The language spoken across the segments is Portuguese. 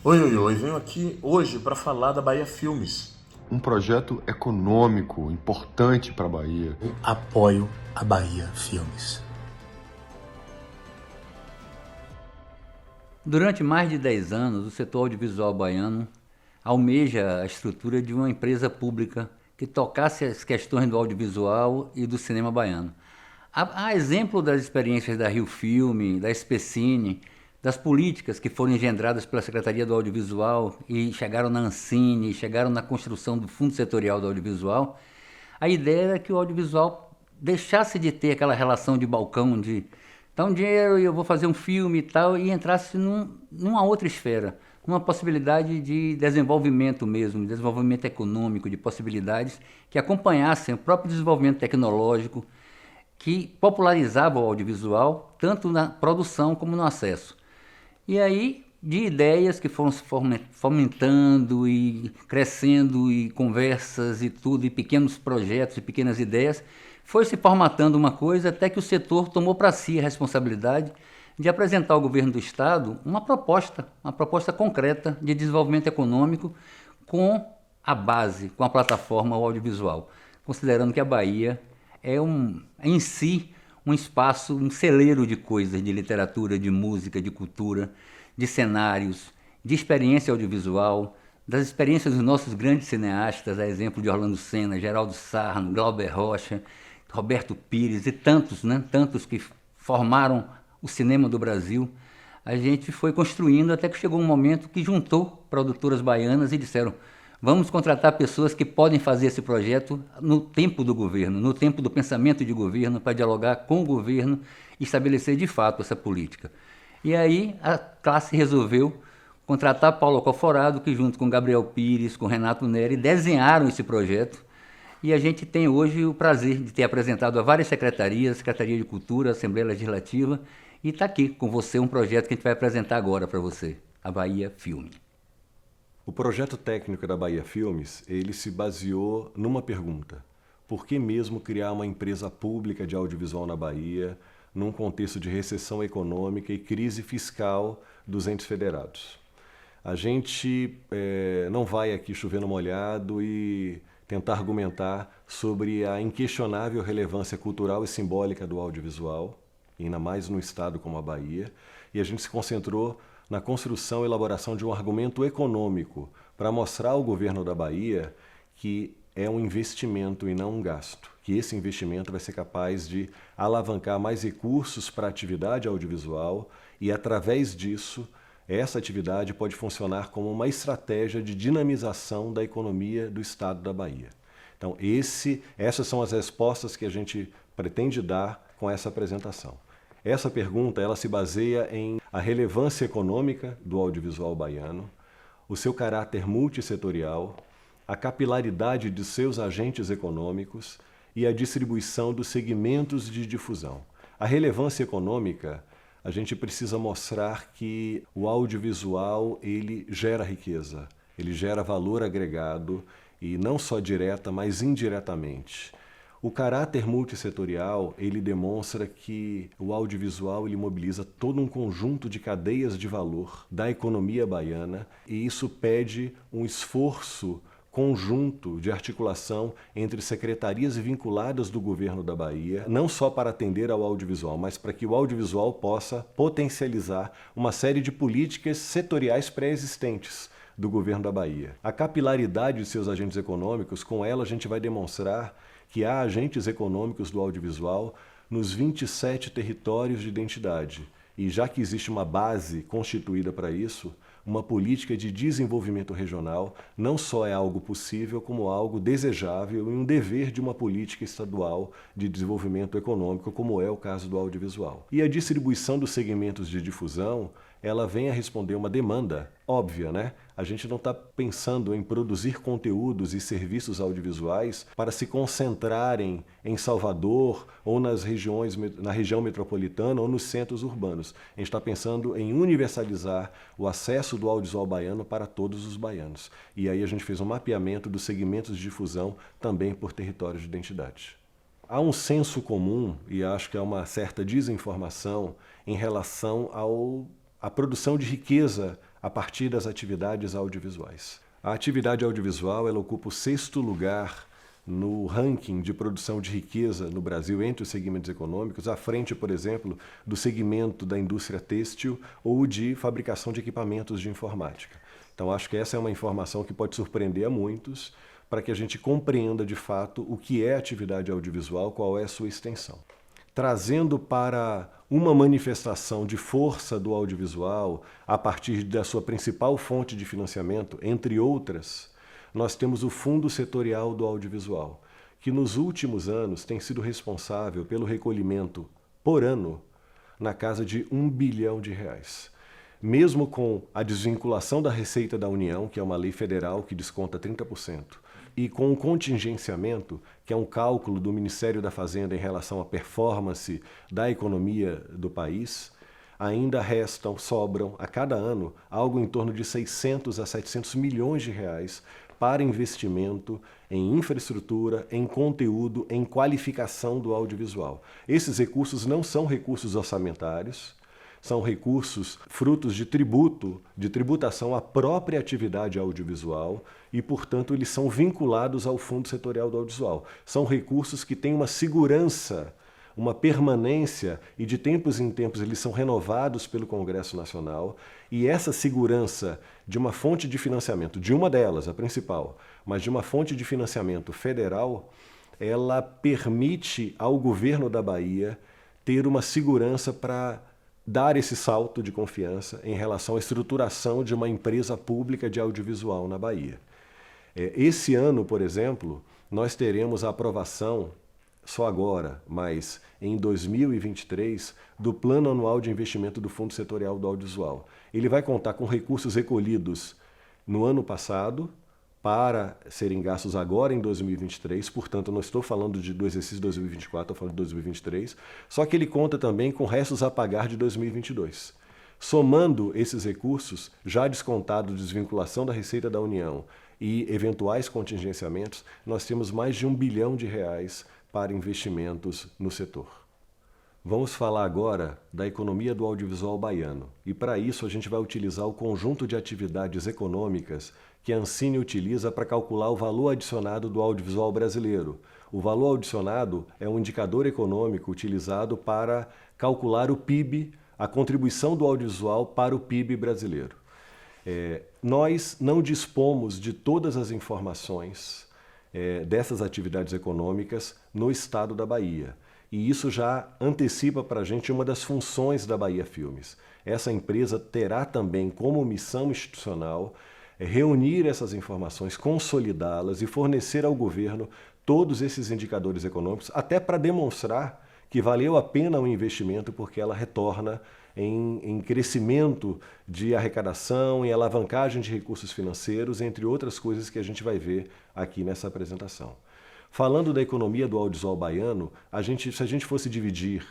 Oi, venho aqui hoje para falar da Bahia Filmes. Um projeto econômico importante para a Bahia. Eu apoio a Bahia Filmes. Durante mais de 10 anos, o setor audiovisual baiano almeja a estrutura de uma empresa pública que tocasse as questões do audiovisual e do cinema baiano. Há exemplo das experiências da Rio Filme, da Especine, das políticas que foram engendradas pela Secretaria do Audiovisual e chegaram na Ancine, chegaram na construção do Fundo Setorial do Audiovisual. A ideia era que o audiovisual deixasse de ter aquela relação de balcão, de dá um dinheiro e eu vou fazer um filme e tal, e entrasse numa outra esfera, numa possibilidade de desenvolvimento mesmo, de desenvolvimento econômico, de possibilidades que acompanhassem o próprio desenvolvimento tecnológico, que popularizava o audiovisual, tanto na produção como no acesso. E aí, de ideias que foram se fomentando e crescendo, e conversas e tudo, e pequenos projetos e pequenas ideias, foi se formatando uma coisa até que o setor tomou para si a responsabilidade de apresentar ao governo do Estado uma proposta concreta de desenvolvimento econômico com a base, com a plataforma audiovisual, considerando que a Bahia em si um espaço, um celeiro de coisas, de literatura, de música, de cultura, de cenários, de experiência audiovisual, das experiências dos nossos grandes cineastas, a exemplo de Orlando Senna, Geraldo Sarno, Glauber Rocha, Roberto Pires e tantos, né? Tantos que formaram o cinema do Brasil. A gente foi construindo até que chegou um momento que juntou produtoras baianas e disseram: vamos contratar pessoas que podem fazer esse projeto no tempo do governo, no tempo do pensamento de governo, para dialogar com o governo e estabelecer de fato essa política. E aí a classe resolveu contratar Paulo Alcoforado, que junto com Gabriel Pires, com Renato Neri, desenharam esse projeto. E a gente tem hoje o prazer de ter apresentado a várias secretarias, Secretaria de Cultura, Assembleia Legislativa, e está aqui com você um projeto que a gente vai apresentar agora para você, a Bahia Filme. O projeto técnico da Bahia Filmes, ele se baseou numa pergunta: por que mesmo criar uma empresa pública de audiovisual na Bahia, num contexto de recessão econômica e crise fiscal dos entes federados? A gente não vai aqui chover no molhado e tentar argumentar sobre a inquestionável relevância cultural e simbólica do audiovisual, ainda mais num estado como a Bahia, e a gente se concentrou na construção e elaboração de um argumento econômico para mostrar ao governo da Bahia que é um investimento e não um gasto, que esse investimento vai ser capaz de alavancar mais recursos para a atividade audiovisual e, através disso, essa atividade pode funcionar como uma estratégia de dinamização da economia do estado da Bahia. Então, essas são as respostas que a gente pretende dar com essa apresentação. Essa pergunta ela se baseia em a relevância econômica do audiovisual baiano, o seu caráter multissetorial, a capilaridade de seus agentes econômicos e a distribuição dos segmentos de difusão. A relevância econômica, a gente precisa mostrar que o audiovisual ele gera riqueza, ele gera valor agregado e não só direta, mas indiretamente. O caráter multissetorial, ele demonstra que o audiovisual ele mobiliza todo um conjunto de cadeias de valor da economia baiana e isso pede um esforço conjunto de articulação entre secretarias vinculadas do governo da Bahia, não só para atender ao audiovisual, mas para que o audiovisual possa potencializar uma série de políticas setoriais pré-existentes do governo da Bahia. A capilaridade de seus agentes econômicos, com ela a gente vai demonstrar que há agentes econômicos do audiovisual nos 27 territórios de identidade. E já que existe uma base constituída para isso, uma política de desenvolvimento regional não só é algo possível, como algo desejável e um dever de uma política estadual de desenvolvimento econômico, como é o caso do audiovisual. E a distribuição dos segmentos de difusão, ela vem a responder uma demanda óbvia, né? A gente não está pensando em produzir conteúdos e serviços audiovisuais para se concentrarem em Salvador ou na região metropolitana ou nos centros urbanos. A gente está pensando em universalizar o acesso do audiovisual baiano para todos os baianos. E aí a gente fez um mapeamento dos segmentos de difusão também por território de identidade. Há um senso comum, e acho que há uma certa desinformação em relação à produção de riqueza a partir das atividades audiovisuais. A atividade audiovisual ela ocupa o 6º lugar no ranking de produção de riqueza no Brasil entre os segmentos econômicos, à frente, por exemplo, do segmento da indústria têxtil ou de fabricação de equipamentos de informática. Então, acho que essa é uma informação que pode surpreender a muitos para que a gente compreenda de fato o que é atividade audiovisual, qual é a sua extensão. Trazendo para uma manifestação de força do audiovisual a partir da sua principal fonte de financiamento, entre outras, nós temos o Fundo Setorial do Audiovisual, que nos últimos anos tem sido responsável pelo recolhimento por ano na casa de R$1 bilhão. Mesmo com a desvinculação da Receita da União, que é uma lei federal que desconta 30%, e com o contingenciamento, que é um cálculo do Ministério da Fazenda em relação à performance da economia do país, ainda sobram a cada ano algo em torno de 600 a 700 milhões de reais para investimento em infraestrutura, em conteúdo, em qualificação do audiovisual. Esses recursos não são recursos orçamentários, são recursos frutos de tributação à própria atividade audiovisual e, portanto, eles são vinculados ao Fundo Setorial do Audiovisual. São recursos que têm uma segurança, uma permanência e, de tempos em tempos, eles são renovados pelo Congresso Nacional e essa segurança de uma fonte de financiamento, de uma delas, a principal, mas de uma fonte de financiamento federal, ela permite ao governo da Bahia ter uma segurança para dar esse salto de confiança em relação à estruturação de uma empresa pública de audiovisual na Bahia. Esse ano, por exemplo, nós teremos a aprovação, só agora, mas em 2023, do Plano Anual de Investimento do Fundo Setorial do Audiovisual. Ele vai contar com recursos recolhidos no ano passado, para serem gastos agora em 2023, portanto, não estou falando do exercício 2024, estou falando de 2023, só que ele conta também com restos a pagar de 2022. Somando esses recursos, já descontado desvinculação da Receita da União e eventuais contingenciamentos, nós temos mais de R$1 bilhão para investimentos no setor. Vamos falar agora da economia do audiovisual baiano. E para isso a gente vai utilizar o conjunto de atividades econômicas que a Ancine utiliza para calcular o valor adicionado do audiovisual brasileiro. O valor adicionado é um indicador econômico utilizado para calcular o PIB, a contribuição do audiovisual para o PIB brasileiro. Nós não dispomos de todas as informações dessas atividades econômicas no estado da Bahia. E isso já antecipa para a gente uma das funções da Bahia Filmes. Essa empresa terá também como missão institucional reunir essas informações, consolidá-las e fornecer ao governo todos esses indicadores econômicos, até para demonstrar que valeu a pena o investimento, porque ela retorna em crescimento de arrecadação, em alavancagem de recursos financeiros, entre outras coisas que a gente vai ver aqui nessa apresentação. Falando da economia do audiovisual baiano, se a gente fosse dividir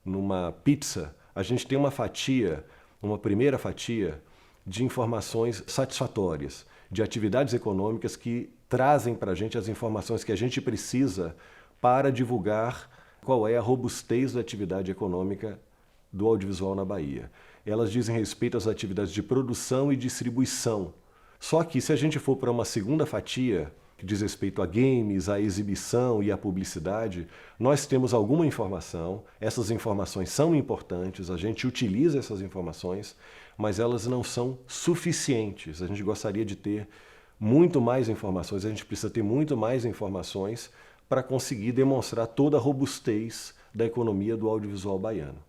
numa pizza, a gente tem uma primeira fatia de informações satisfatórias, de atividades econômicas que trazem para a gente as informações que a gente precisa para divulgar qual é a robustez da atividade econômica do audiovisual na Bahia. Elas dizem respeito às atividades de produção e distribuição. Só que se a gente for para uma segunda fatia, que diz respeito a games, à exibição e à publicidade, nós temos alguma informação, essas informações são importantes, a gente utiliza essas informações, mas elas não são suficientes. A gente gostaria de ter muito mais informações, a gente precisa ter muito mais informações para conseguir demonstrar toda a robustez da economia do audiovisual baiano.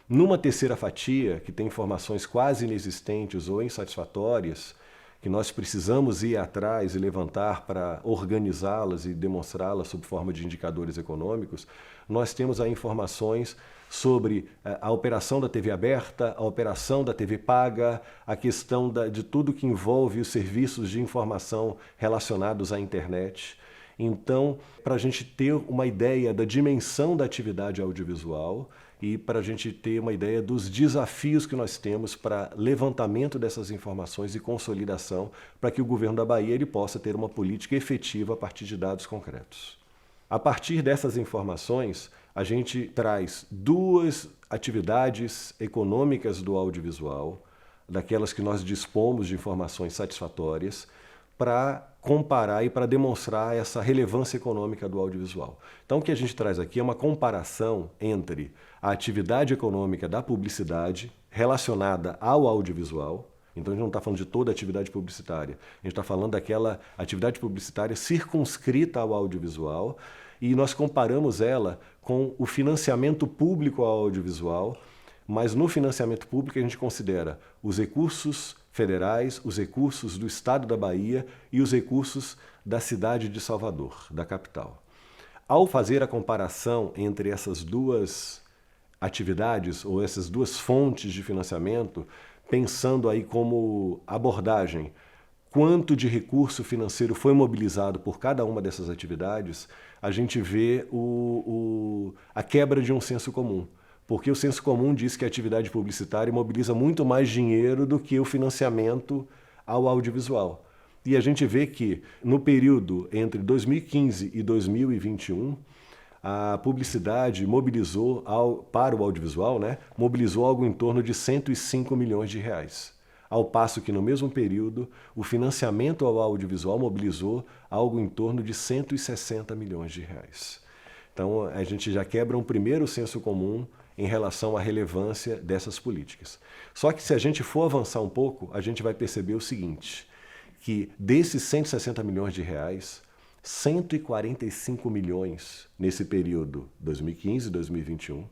Numa terceira fatia, que tem informações quase inexistentes ou insatisfatórias, que nós precisamos ir atrás e levantar para organizá-las e demonstrá-las sob forma de indicadores econômicos, nós temos aí informações sobre a operação da TV aberta, a operação da TV paga, a questão de tudo que envolve os serviços de informação relacionados à internet. Então, para a gente ter uma ideia da dimensão da atividade audiovisual e para a gente ter uma ideia dos desafios que nós temos para levantamento dessas informações e consolidação para que o governo da Bahia ele possa ter uma política efetiva a partir de dados concretos. A partir dessas informações, a gente traz duas atividades econômicas do audiovisual daquelas que nós dispomos de informações satisfatórias, para comparar e para demonstrar essa relevância econômica do audiovisual. Então, o que a gente traz aqui é uma comparação entre a atividade econômica da publicidade relacionada ao audiovisual. Então, a gente não está falando de toda a atividade publicitária, a gente está falando daquela atividade publicitária circunscrita ao audiovisual, e nós comparamos ela com o financiamento público ao audiovisual, mas no financiamento público a gente considera os recursos federais, os recursos do estado da Bahia e os recursos da cidade de Salvador, da capital. Ao fazer a comparação entre essas duas atividades ou essas duas fontes de financiamento, pensando aí como abordagem quanto de recurso financeiro foi mobilizado por cada uma dessas atividades, a gente vê a quebra de um senso comum. Porque o senso comum diz que a atividade publicitária mobiliza muito mais dinheiro do que o financiamento ao audiovisual. E a gente vê que, no período entre 2015 e 2021, a publicidade mobilizou, para o audiovisual, mobilizou algo em torno de 105 milhões de reais. Ao passo que, no mesmo período, o financiamento ao audiovisual mobilizou algo em torno de 160 milhões de reais. Então, a gente já quebra um primeiro senso comum em relação à relevância dessas políticas. Só que, se a gente for avançar um pouco, a gente vai perceber o seguinte, que desses 160 milhões de reais, 145 milhões nesse período 2015 e 2021,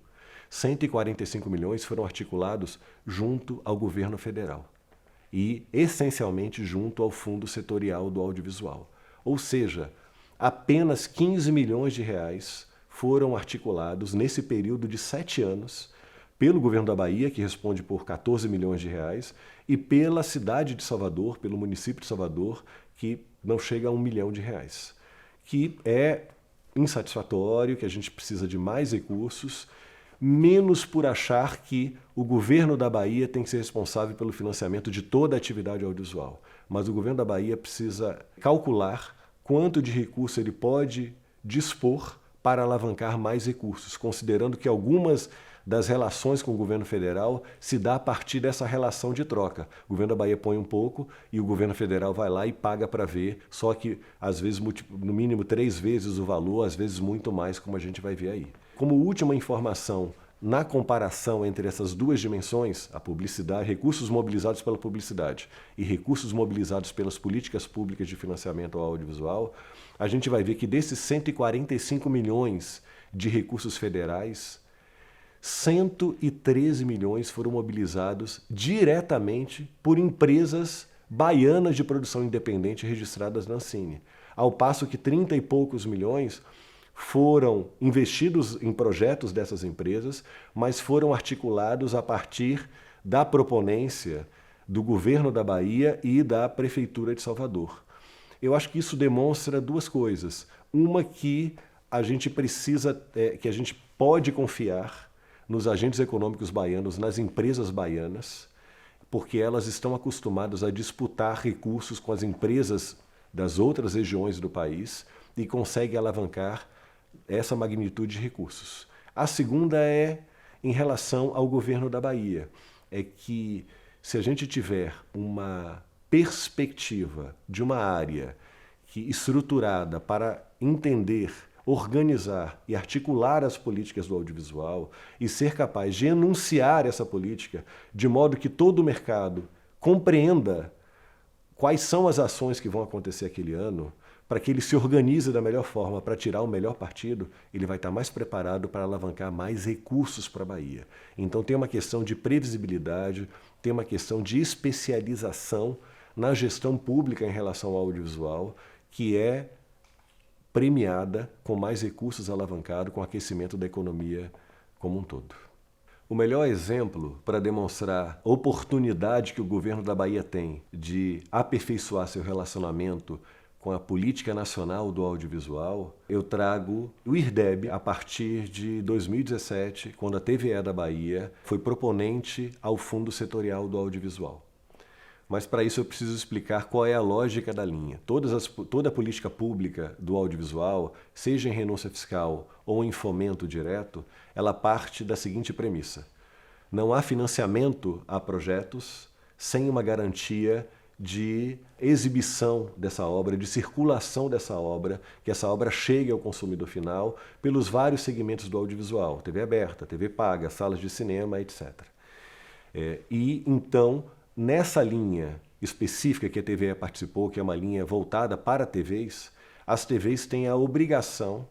145 milhões foram articulados junto ao governo federal e, essencialmente, junto ao Fundo Setorial do Audiovisual. Ou seja, apenas 15 milhões de reais foram articulados nesse período de 7 anos pelo governo da Bahia, que responde por 14 milhões de reais, e pela cidade de Salvador, pelo município de Salvador, que não chega a 1 milhão de reais. Que é insatisfatório, que a gente precisa de mais recursos, menos por achar que o governo da Bahia tem que ser responsável pelo financiamento de toda a atividade audiovisual. Mas o governo da Bahia precisa calcular quanto de recurso ele pode dispor para alavancar mais recursos, considerando que algumas das relações com o governo federal se dá a partir dessa relação de troca. O governo da Bahia põe um pouco e o governo federal vai lá e paga para ver, só que às vezes no mínimo 3 vezes o valor, às vezes muito mais, como a gente vai ver aí. Como última informação, na comparação entre essas duas dimensões, a publicidade, recursos mobilizados pela publicidade e recursos mobilizados pelas políticas públicas de financiamento ao audiovisual, a gente vai ver que desses 145 milhões de recursos federais, 113 milhões foram mobilizados diretamente por empresas baianas de produção independente registradas na Ancine, ao passo que 30 e poucos milhões foram investidos em projetos dessas empresas, mas foram articulados a partir da proponência do governo da Bahia e da Prefeitura de Salvador. Eu acho que isso demonstra duas coisas. Uma, que a gente precisa, que a gente pode confiar nos agentes econômicos baianos, nas empresas baianas, porque elas estão acostumadas a disputar recursos com as empresas das outras regiões do país e conseguem alavancar essa magnitude de recursos. A segunda é em relação ao governo da Bahia. É que se a gente tiver uma perspectiva de uma área estruturada para entender, organizar e articular as políticas do audiovisual e ser capaz de enunciar essa política de modo que todo o mercado compreenda quais são as ações que vão acontecer aquele ano, para que ele se organize da melhor forma para tirar o melhor partido, ele vai estar mais preparado para alavancar mais recursos para a Bahia. Então tem uma questão de previsibilidade, tem uma questão de especialização na gestão pública em relação ao audiovisual, que é premiada com mais recursos alavancados, com o aquecimento da economia como um todo. O melhor exemplo para demonstrar a oportunidade que o governo da Bahia tem de aperfeiçoar seu relacionamento com a política nacional do audiovisual, eu trago o IRDEB a partir de 2017, quando a TVE da Bahia foi proponente ao Fundo Setorial do Audiovisual. Mas para isso eu preciso explicar qual é a lógica da linha. Toda a política pública do audiovisual, seja em renúncia fiscal ou em fomento direto, ela parte da seguinte premissa: não há financiamento a projetos sem uma garantia de exibição dessa obra, de circulação dessa obra, que essa obra chegue ao consumidor final pelos vários segmentos do audiovisual, TV aberta, TV paga, salas de cinema, etc. E então, nessa linha específica que a TVE participou, que é uma linha voltada para TVs, as TVs têm a obrigação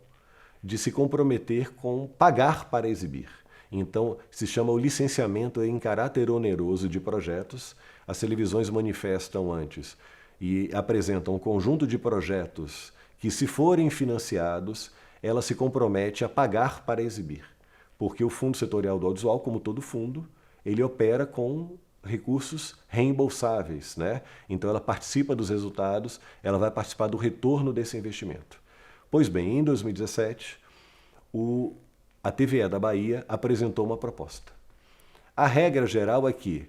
de se comprometer com pagar para exibir. Então, se chama o licenciamento em caráter oneroso de projetos. As televisões manifestam antes e apresentam um conjunto de projetos que, se forem financiados, ela se compromete a pagar para exibir. Porque o Fundo Setorial do Audiovisual, como todo fundo, ele opera com recursos reembolsáveis, né? Então, ela participa dos resultados, ela vai participar do retorno desse investimento. Pois bem, em 2017, a TVE da Bahia apresentou uma proposta. A regra geral é que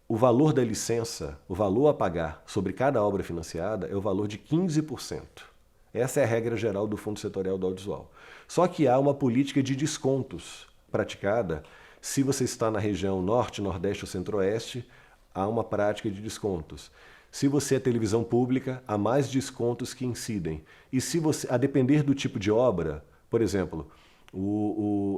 o valor da licença, o valor a pagar sobre cada obra financiada é o valor de 15%. Essa é a regra geral do Fundo Setorial do Audiovisual. Só que há uma política de descontos praticada. Se você está na região norte, nordeste ou centro-oeste, há uma prática de descontos. Se você é televisão pública, há mais descontos que incidem. E se você, a depender do tipo de obra, por exemplo,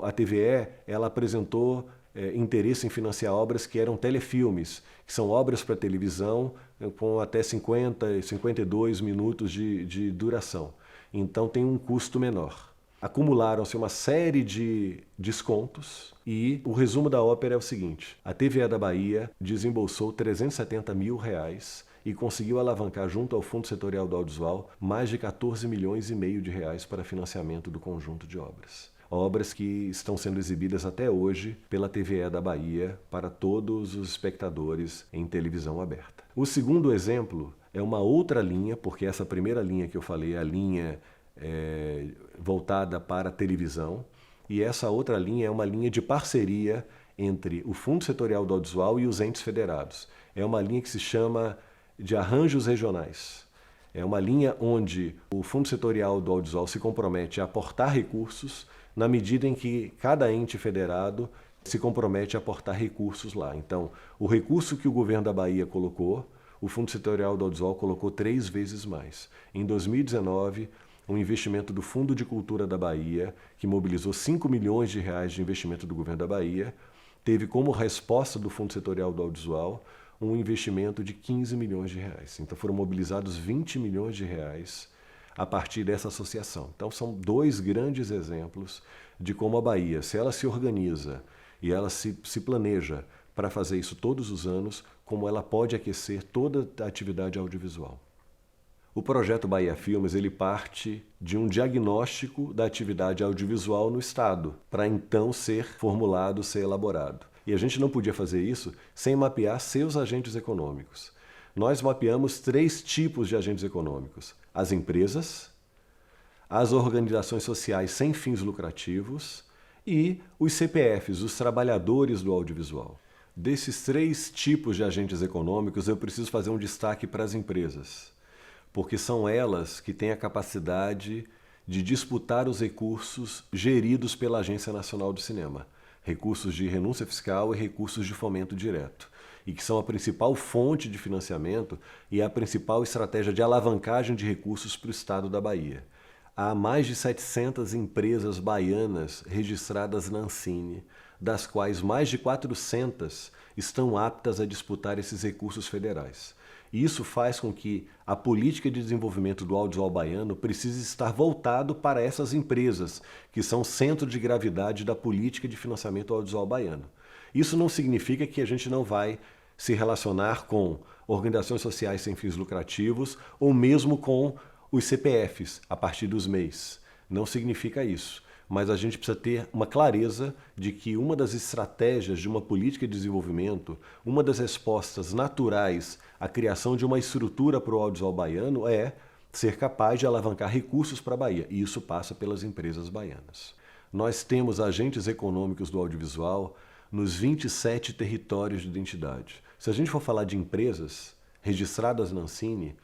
a TVE ela apresentou interesse em financiar obras que eram telefilmes, que são obras para televisão com até 50 e 52 minutos de duração. Então tem um custo menor. Acumularam-se uma série de descontos e o resumo da ópera é o seguinte: a TVE da Bahia desembolsou R$370 mil e conseguiu alavancar junto ao Fundo Setorial do Audiovisual mais de 14 milhões e meio de reais para financiamento do conjunto de obras. Obras que estão sendo exibidas até hoje pela TVE da Bahia para todos os espectadores em televisão aberta. O segundo exemplo é uma outra linha, porque essa primeira linha que eu falei é a linha voltada para a televisão, e essa outra linha é uma linha de parceria entre o Fundo Setorial do Audiovisual e os entes federados. É uma linha que se chama de arranjos regionais. É uma linha onde o Fundo Setorial do Audiovisual se compromete a aportar recursos na medida em que cada ente federado se compromete a aportar recursos lá. Então, o recurso que o governo da Bahia colocou, o Fundo Setorial do Audiovisual colocou 3 vezes mais. Em 2019, um investimento do Fundo de Cultura da Bahia, que mobilizou 5 milhões de reais de investimento do governo da Bahia, teve como resposta do Fundo Setorial do Audiovisual um investimento de 15 milhões de reais. Então foram mobilizados 20 milhões de reais a partir dessa associação. Então são 2 grandes exemplos de como a Bahia, se ela se organiza e ela se planeja para fazer isso todos os anos, como ela pode aquecer toda a atividade audiovisual. O projeto Bahia Filmes ele parte de um diagnóstico da atividade audiovisual no Estado, para então ser formulado, ser elaborado. E a gente não podia fazer isso sem mapear seus agentes econômicos. Nós mapeamos 3 tipos de agentes econômicos: as empresas, as organizações sociais sem fins lucrativos e os CPFs, os trabalhadores do audiovisual. Desses 3 tipos de agentes econômicos, eu preciso fazer um destaque para as empresas, porque são elas que têm a capacidade de disputar os recursos geridos pela Agência Nacional do Cinema, recursos de renúncia fiscal e recursos de fomento direto, e que são a principal fonte de financiamento e a principal estratégia de alavancagem de recursos para o Estado da Bahia. Há mais de 700 empresas baianas registradas na Ancine, das quais mais de 400 estão aptas a disputar esses recursos federais. E isso faz com que a política de desenvolvimento do audiovisual baiano precise estar voltado para essas empresas, que são centro de gravidade da política de financiamento audiovisual baiano. Isso não significa que a gente não vai se relacionar com organizações sociais sem fins lucrativos ou mesmo com os CPFs a partir dos MEIs. Não significa isso. Mas a gente precisa ter uma clareza de que uma das estratégias de uma política de desenvolvimento, uma das respostas naturais à criação de uma estrutura para o audiovisual baiano é ser capaz de alavancar recursos para a Bahia. E isso passa pelas empresas baianas. Nós temos agentes econômicos do audiovisual nos 27 territórios de identidade. Se a gente for falar de empresas registradas na Ancine,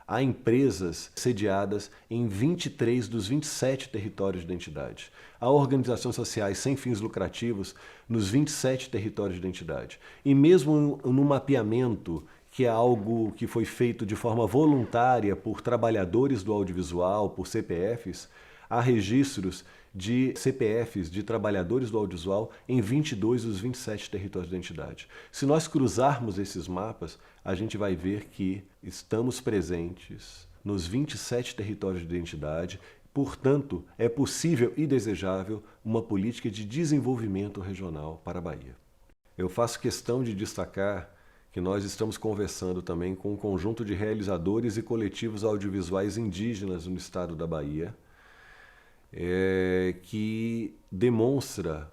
há empresas sediadas em 23 dos 27 territórios de identidade. Há organizações sociais sem fins lucrativos nos 27 territórios de identidade. E mesmo no mapeamento, que é algo que foi feito de forma voluntária por trabalhadores do audiovisual, por CPFs, há registros de CPFs de trabalhadores do audiovisual em 22 dos 27 territórios de identidade. Se nós cruzarmos esses mapas, a gente vai ver que estamos presentes nos 27 territórios de identidade, portanto, é possível e desejável uma política de desenvolvimento regional para a Bahia. Eu faço questão de destacar que nós estamos conversando também com um conjunto de realizadores e coletivos audiovisuais indígenas no estado da Bahia, que demonstra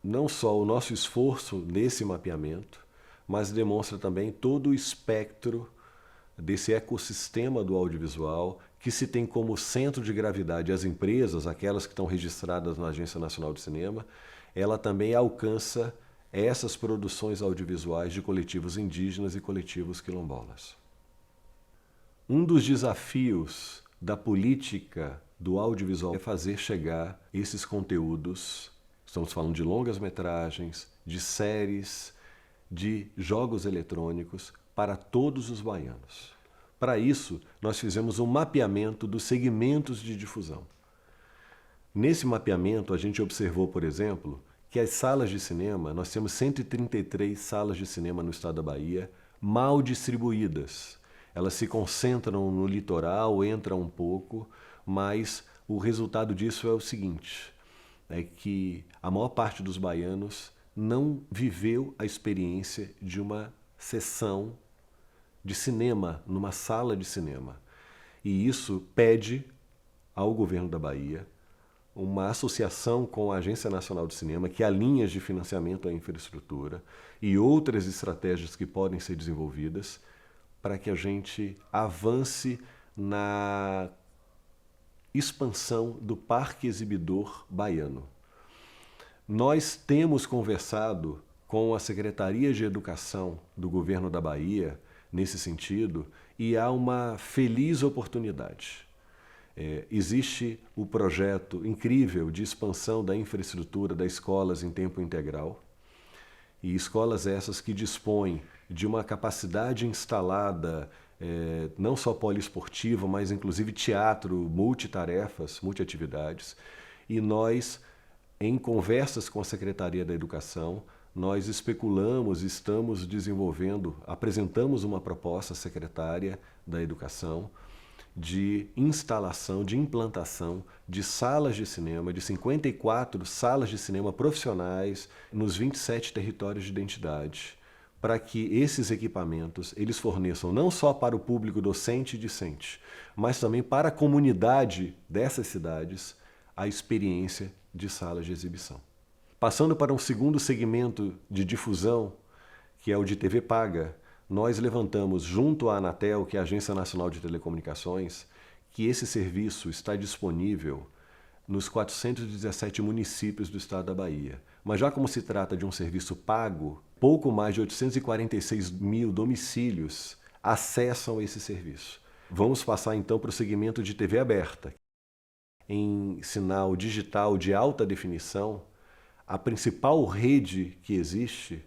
não só o nosso esforço nesse mapeamento, mas demonstra também todo o espectro desse ecossistema do audiovisual, que se tem como centro de gravidade as empresas, aquelas que estão registradas na Agência Nacional de Cinema, ela também alcança essas produções audiovisuais de coletivos indígenas e coletivos quilombolas. Um dos desafios da política do audiovisual é fazer chegar esses conteúdos, estamos falando de longas-metragens, de séries, de jogos eletrônicos, para todos os baianos. Para isso, nós fizemos um mapeamento dos segmentos de difusão. Nesse mapeamento, a gente observou, por exemplo, que as salas de cinema, nós temos 133 salas de cinema no estado da Bahia, mal distribuídas. Elas se concentram no litoral, entram um pouco, mas o resultado disso é o seguinte, é que a maior parte dos baianos não viveu a experiência de uma sessão de cinema, numa sala de cinema. E isso pede ao governo da Bahia uma associação com a Agência Nacional de Cinema, que há linhas de financiamento à infraestrutura e outras estratégias que podem ser desenvolvidas para que a gente avance na expansão do parque exibidor baiano. Nós temos conversado com a Secretaria de Educação do Governo da Bahia nesse sentido e há uma feliz oportunidade. Existe o projeto incrível de expansão da infraestrutura das escolas em tempo integral, e escolas essas que dispõem de uma capacidade instalada, não só poliesportiva, mas inclusive teatro, multitarefas, multiatividades. E nós, em conversas com a Secretaria da Educação, nós especulamos, estamos desenvolvendo, apresentamos uma proposta à Secretária da Educação de instalação, de implantação de salas de cinema, de 54 salas de cinema profissionais nos 27 territórios de identidade, para que esses equipamentos eles forneçam não só para o público docente e discente, mas também para a comunidade dessas cidades a experiência de salas de exibição. Passando para um segundo segmento de difusão, que é o de TV paga, nós levantamos junto à Anatel, que é a Agência Nacional de Telecomunicações, que esse serviço está disponível nos 417 municípios do estado da Bahia. Mas já como se trata de um serviço pago, pouco mais de 846 mil domicílios acessam esse serviço. Vamos passar então para o segmento de TV aberta. Em sinal digital de alta definição, a principal rede que existe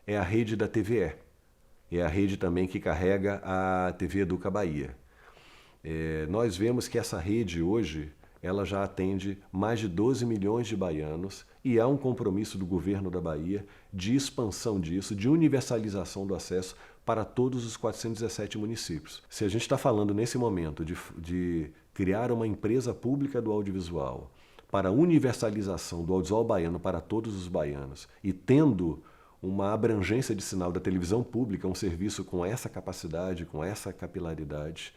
é a rede da TVE. É a rede também que carrega a TV Educa Bahia. Nós vemos que essa rede hoje ela já atende mais de 12 milhões de baianos e há um compromisso do governo da Bahia de expansão disso, de universalização do acesso para todos os 417 municípios. Se a gente está falando nesse momento de criar uma empresa pública do audiovisual para a universalização do audiovisual baiano para todos os baianos e tendo uma abrangência de sinal da televisão pública, um serviço com essa capacidade, com essa capilaridade,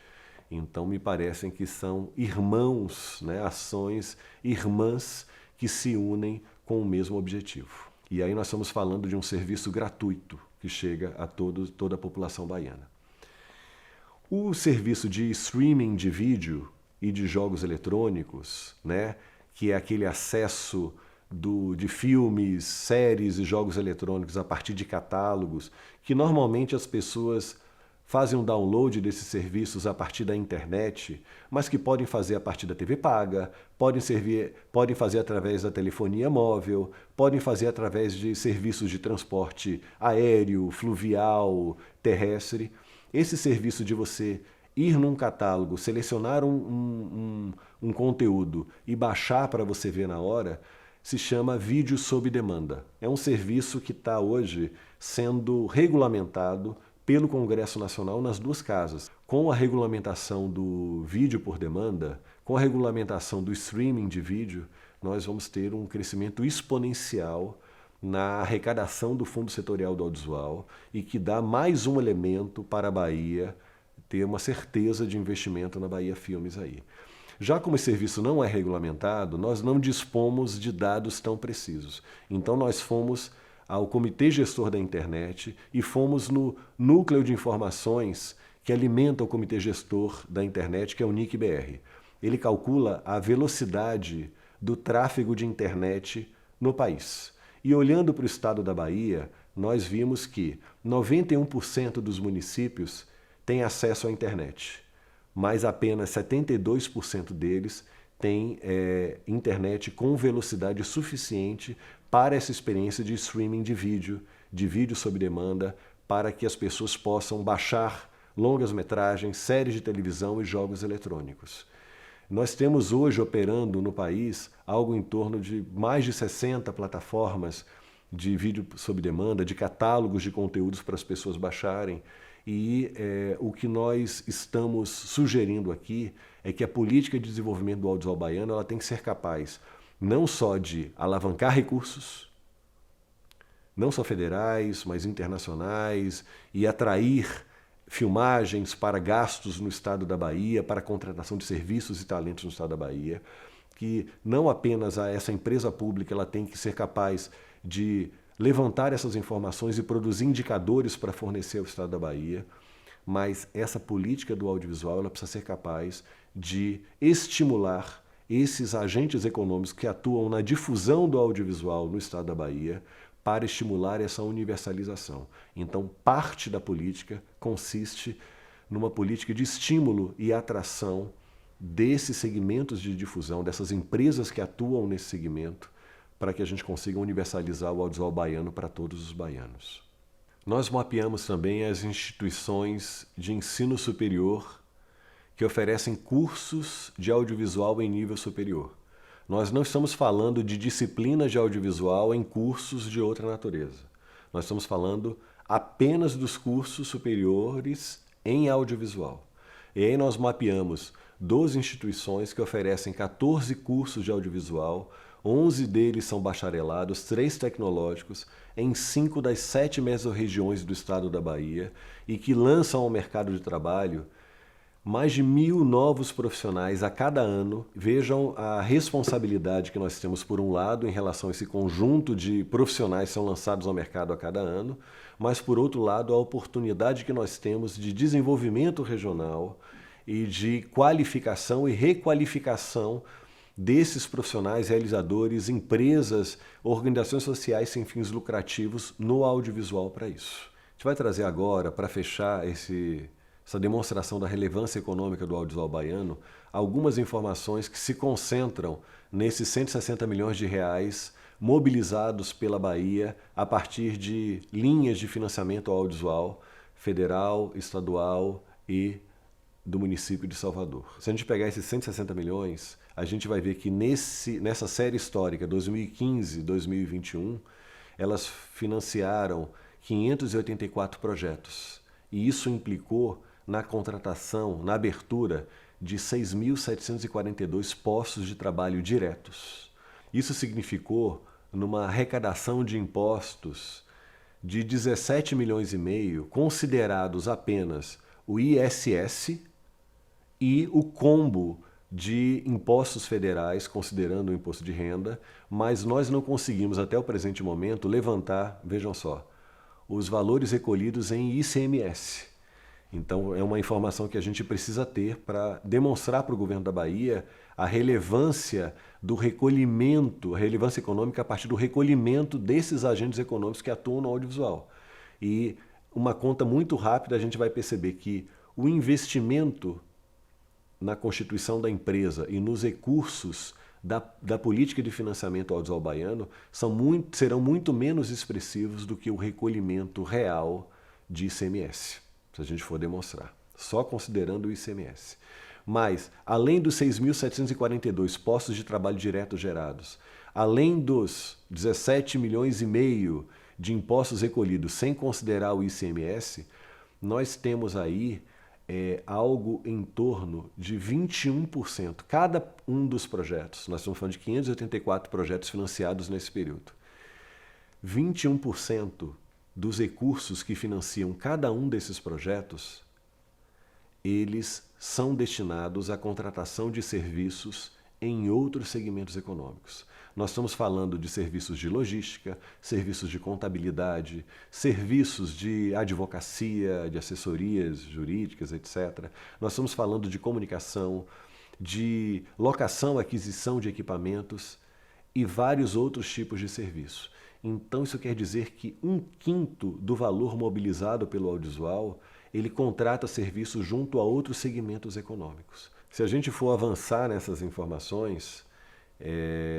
então me parecem que são irmãos, né, ações irmãs que se unem com o mesmo objetivo. E aí nós estamos falando de um serviço gratuito que chega a toda a população baiana. O serviço de streaming de vídeo e de jogos eletrônicos, né, que é aquele acesso de filmes, séries e jogos eletrônicos a partir de catálogos, que normalmente as pessoas fazem um download desses serviços a partir da internet, mas que podem fazer a partir da TV paga, podem fazer através da telefonia móvel, podem fazer através de serviços de transporte aéreo, fluvial, terrestre. Esse serviço de você ir num catálogo, selecionar um conteúdo e baixar para você ver na hora, se chama vídeo sob demanda. É um serviço que está hoje sendo regulamentado pelo Congresso Nacional nas duas casas. Com a regulamentação do vídeo por demanda, com a regulamentação do streaming de vídeo, nós vamos ter um crescimento exponencial na arrecadação do Fundo Setorial do Audiovisual e que dá mais um elemento para a Bahia ter uma certeza de investimento na Bahia Filmes aí. Já como esse serviço não é regulamentado, nós não dispomos de dados tão precisos. Então nós fomos ao Comitê Gestor da Internet e fomos no núcleo de informações que alimenta o Comitê Gestor da Internet, que é o NIC-BR. Ele calcula a velocidade do tráfego de internet no país. E olhando para o estado da Bahia, nós vimos que 91% dos municípios têm acesso à internet, mas apenas 72% deles têm internet com velocidade suficiente para essa experiência de streaming de vídeo sob demanda, para que as pessoas possam baixar longas-metragens, séries de televisão e jogos eletrônicos. Nós temos hoje operando no país algo em torno de mais de 60 plataformas de vídeo sob demanda, de catálogos de conteúdos para as pessoas baixarem. E o que nós estamos sugerindo aqui é que a política de desenvolvimento do audiovisual baiano ela tem que ser capaz não só de alavancar recursos, não só federais, mas internacionais, e atrair filmagens para gastos no estado da Bahia, para a contratação de serviços e talentos no estado da Bahia, que não apenas essa empresa pública ela tem que ser capaz de levantar essas informações e produzir indicadores para fornecer ao estado da Bahia, mas essa política do audiovisual ela precisa ser capaz de estimular esses agentes econômicos que atuam na difusão do audiovisual no estado da Bahia para estimular essa universalização. Então, parte da política consiste numa política de estímulo e atração desses segmentos de difusão, dessas empresas que atuam nesse segmento, para que a gente consiga universalizar o audiovisual baiano para todos os baianos. Nós mapeamos também as instituições de ensino superior que oferecem cursos de audiovisual em nível superior. Nós não estamos falando de disciplinas de audiovisual em cursos de outra natureza. Nós estamos falando apenas dos cursos superiores em audiovisual. E aí nós mapeamos 12 instituições que oferecem 14 cursos de audiovisual, 11 deles são bacharelados, 3 tecnológicos, em 5 das 7 mesorregiões do estado da Bahia e que lançam ao mercado de trabalho mais de 1.000 novos profissionais a cada ano. Vejam a responsabilidade que nós temos, por um lado, em relação a esse conjunto de profissionais que são lançados ao mercado a cada ano, mas, por outro lado, a oportunidade que nós temos de desenvolvimento regional e de qualificação e requalificação desses profissionais, realizadores, empresas, organizações sociais sem fins lucrativos no audiovisual para isso. A gente vai trazer agora, para fechar essa demonstração da relevância econômica do audiovisual baiano, algumas informações que se concentram nesses 160 milhões de reais mobilizados pela Bahia a partir de linhas de financiamento ao audiovisual federal, estadual e do município de Salvador. Se a gente pegar esses 160 milhões, a gente vai ver que nessa série histórica 2015-2021, elas financiaram 584 projetos. E isso implicou na contratação, na abertura de 6.742 postos de trabalho diretos. Isso significou numa arrecadação de impostos de 17 milhões e meio, considerados apenas o ISS e o combo de impostos federais, considerando o imposto de renda, mas nós não conseguimos até o presente momento levantar, vejam só, os valores recolhidos em ICMS. Então é uma informação que a gente precisa ter para demonstrar para o governo da Bahia a relevância do recolhimento, a relevância econômica a partir do recolhimento desses agentes econômicos que atuam no audiovisual. E uma conta muito rápida, a gente vai perceber que o investimento na constituição da empresa e nos recursos da política de financiamento audiovisual baiano serão muito menos expressivos do que o recolhimento real de ICMS, se a gente for demonstrar, só considerando o ICMS. Mas, além dos 6.742 postos de trabalho direto gerados, além dos 17 milhões e meio de impostos recolhidos sem considerar o ICMS, nós temos aí algo em torno de 21%. Cada um dos projetos, nós estamos falando de 584 projetos financiados nesse período. 21% dos recursos que financiam cada um desses projetos, eles são destinados à contratação de serviços em outros segmentos econômicos. Nós estamos falando de serviços de logística, serviços de contabilidade, serviços de advocacia, de assessorias jurídicas, etc. Nós estamos falando de comunicação, de locação, aquisição de equipamentos e vários outros tipos de serviço. Então isso quer dizer que 1/5 do valor mobilizado pelo audiovisual, ele contrata serviços junto a outros segmentos econômicos. Se a gente for avançar nessas informações,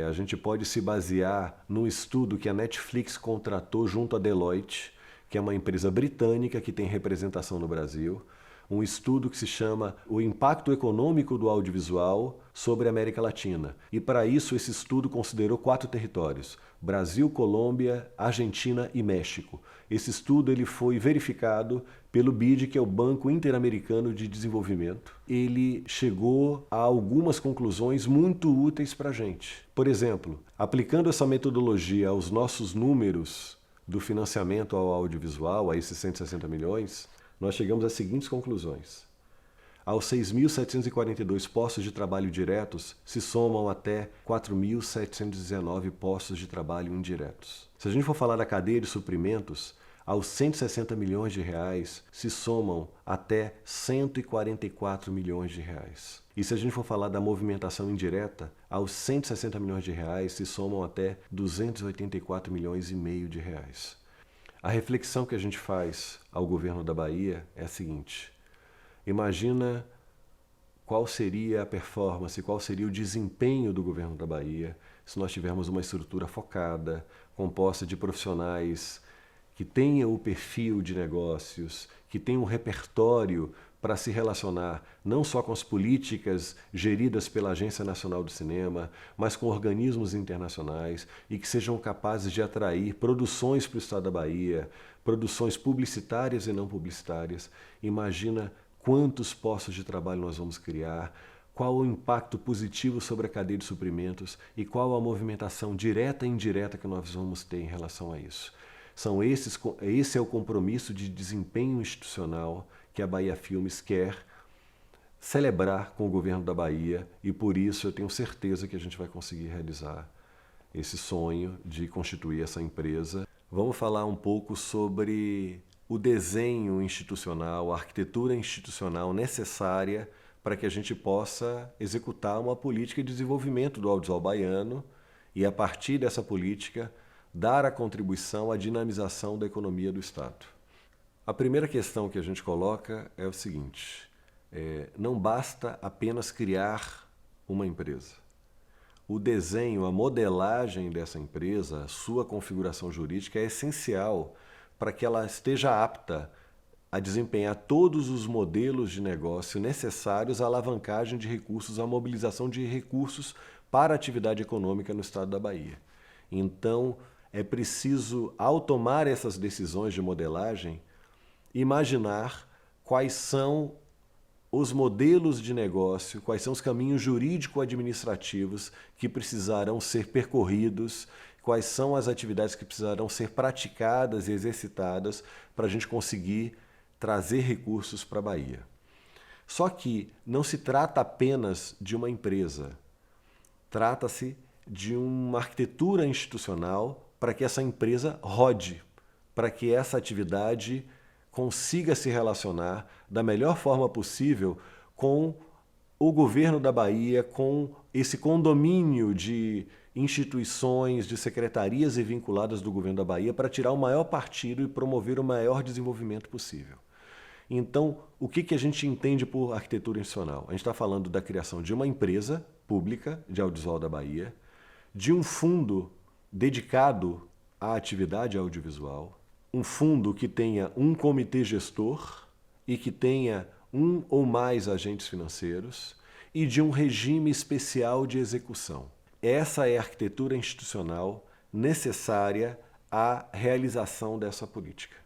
a gente pode se basear num estudo que a Netflix contratou junto à Deloitte, que é uma empresa britânica que tem representação no Brasil, um estudo que se chama O Impacto Econômico do Audiovisual sobre a América Latina. E para isso esse estudo considerou 4 territórios: Brasil, Colômbia, Argentina e México. Esse estudo ele foi verificado pelo BID, que é o Banco Interamericano de Desenvolvimento. Ele chegou a algumas conclusões muito úteis para a gente. Por exemplo, aplicando essa metodologia aos nossos números do financiamento ao audiovisual, a esses 160 milhões, nós chegamos às seguintes conclusões. Aos 6.742 postos de trabalho diretos se somam até 4.719 postos de trabalho indiretos. Se a gente for falar da cadeia de suprimentos, aos 160 milhões de reais se somam até 144 milhões de reais. E se a gente for falar da movimentação indireta, aos 160 milhões de reais se somam até 284 milhões e meio de reais. A reflexão que a gente faz ao governo da Bahia é a seguinte: imagina qual seria a performance, qual seria o desempenho do governo da Bahia se nós tivermos uma estrutura focada, composta de profissionais que tenham o perfil de negócios, que tenham um repertório para se relacionar não só com as políticas geridas pela Agência Nacional do Cinema, mas com organismos internacionais e que sejam capazes de atrair produções para o estado da Bahia, produções publicitárias e não publicitárias. Imagina quantos postos de trabalho nós vamos criar, qual o impacto positivo sobre a cadeia de suprimentos e qual a movimentação direta e indireta que nós vamos ter em relação a isso. Esse é o compromisso de desempenho institucional que a Bahia Filmes quer celebrar com o governo da Bahia, e por isso eu tenho certeza que a gente vai conseguir realizar esse sonho de constituir essa empresa. Vamos falar um pouco sobre o desenho institucional, a arquitetura institucional necessária para que a gente possa executar uma política de desenvolvimento do audiovisual baiano e, a partir dessa política, dar a contribuição à dinamização da economia do Estado. A primeira questão que a gente coloca é o seguinte: não basta apenas criar uma empresa. O desenho, a modelagem dessa empresa, a sua configuração jurídica é essencial para que ela esteja apta a desempenhar todos os modelos de negócio necessários à alavancagem de recursos, à mobilização de recursos para a atividade econômica no estado da Bahia. Então, é preciso, ao tomar essas decisões de modelagem, imaginar quais são os modelos de negócio, quais são os caminhos jurídico-administrativos que precisarão ser percorridos, quais são as atividades que precisarão ser praticadas e exercitadas para a gente conseguir trazer recursos para a Bahia. Só que não se trata apenas de uma empresa, trata-se de uma arquitetura institucional para que essa empresa rode, para que essa atividade consiga se relacionar da melhor forma possível com o governo da Bahia, com esse condomínio de instituições, de secretarias e vinculadas do governo da Bahia para tirar o maior partido e promover o maior desenvolvimento possível. Então, o que a gente entende por arquitetura institucional? A gente está falando da criação de uma empresa pública de audiovisual da Bahia, de um fundo dedicado à atividade audiovisual, um fundo que tenha um comitê gestor e que tenha um ou mais agentes financeiros e de um regime especial de execução. Essa é a arquitetura institucional necessária à realização dessa política.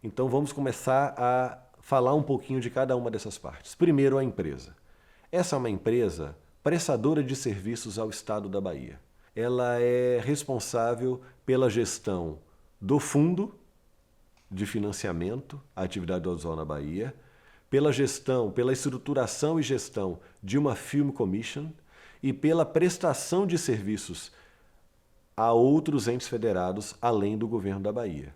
Então vamos começar a falar um pouquinho de cada uma dessas partes. Primeiro, a empresa. Essa é uma empresa prestadora de serviços ao Estado da Bahia. Ela é responsável pela gestão do fundo de financiamento à atividade audiovisual na Bahia, pela gestão, pela estruturação e gestão de uma Film Commission e pela prestação de serviços a outros entes federados além do governo da Bahia.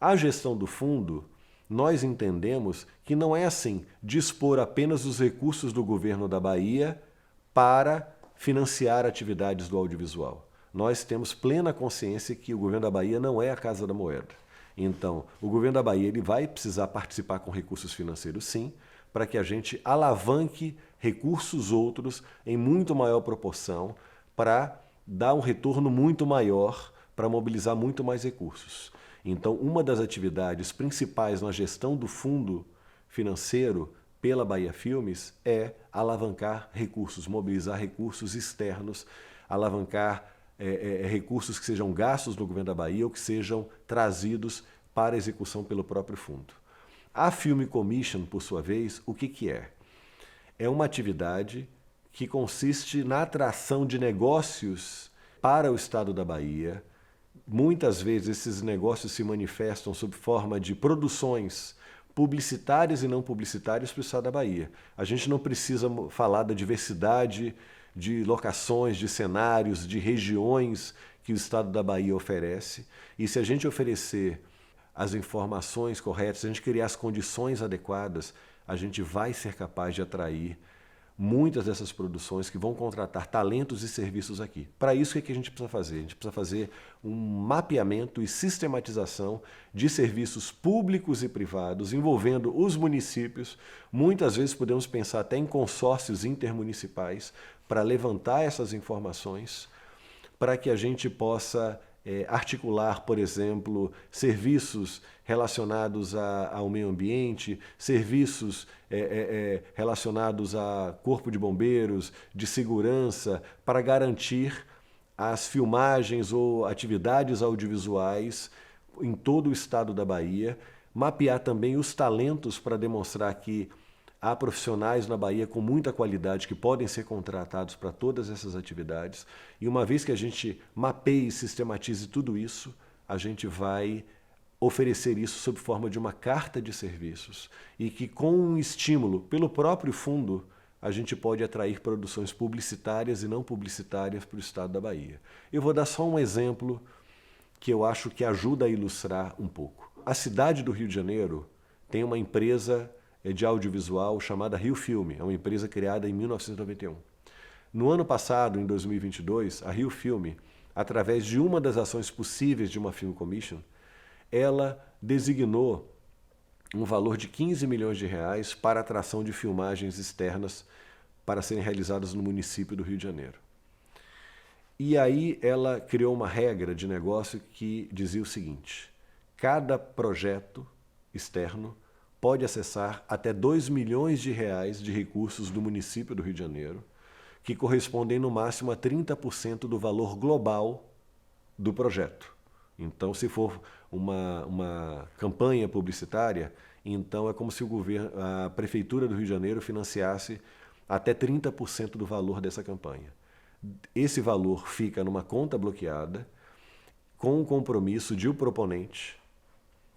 A gestão do fundo, nós entendemos que não é assim, dispor apenas os recursos do governo da Bahia para financiar atividades do audiovisual. Nós temos plena consciência que o governo da Bahia não é a Casa da Moeda. Então, o governo da Bahia ele vai precisar participar com recursos financeiros, sim, para que a gente alavanque recursos outros em muito maior proporção para dar um retorno muito maior, para mobilizar muito mais recursos. Então, uma das atividades principais na gestão do fundo financeiro pela Bahia Filmes é alavancar recursos, mobilizar recursos externos, alavancar recursos que sejam gastos no governo da Bahia ou que sejam trazidos para execução pelo próprio fundo. A Film Commission, por sua vez, o que é? É uma atividade que consiste na atração de negócios para o Estado da Bahia. Muitas vezes esses negócios se manifestam sob forma de produções publicitárias e não publicitárias para o Estado da Bahia. A gente não precisa falar da diversidade de locações, de cenários, de regiões que o Estado da Bahia oferece. E se a gente oferecer as informações corretas, se a gente criar as condições adequadas, a gente vai ser capaz de atrair muitas dessas produções que vão contratar talentos e serviços aqui. Para isso, o que a gente precisa fazer? A gente precisa fazer um mapeamento e sistematização de serviços públicos e privados envolvendo os municípios. Muitas vezes podemos pensar até em consórcios intermunicipais para levantar essas informações, para que a gente possa articular, por exemplo, serviços relacionados ao meio ambiente, serviços relacionados a corpo de bombeiros, de segurança, para garantir as filmagens ou atividades audiovisuais em todo o estado da Bahia, mapear também os talentos para demonstrar que há profissionais na Bahia com muita qualidade que podem ser contratados para todas essas atividades. E uma vez que a gente mapeie e sistematize tudo isso, a gente vai oferecer isso sob forma de uma carta de serviços e que com um estímulo pelo próprio fundo a gente pode atrair produções publicitárias e não publicitárias para o estado da Bahia. Eu vou dar só um exemplo que eu acho que ajuda a ilustrar um pouco. A cidade do Rio de Janeiro tem uma empresa de audiovisual chamada Rio Filme, é uma empresa criada em 1991. No ano passado, em 2022, a Rio Filme, através de uma das ações possíveis de uma Film Commission, ela designou um valor de 15 milhões de reais para a atração de filmagens externas para serem realizadas no município do Rio de Janeiro. E aí ela criou uma regra de negócio que dizia o seguinte: cada projeto externo pode acessar até 2 milhões de reais de recursos do município do Rio de Janeiro, que correspondem no máximo a 30% do valor global do projeto. Então, se for uma campanha publicitária, então é como se a Prefeitura do Rio de Janeiro financiasse até 30% do valor dessa campanha. Esse valor fica numa conta bloqueada, com o compromisso de o proponente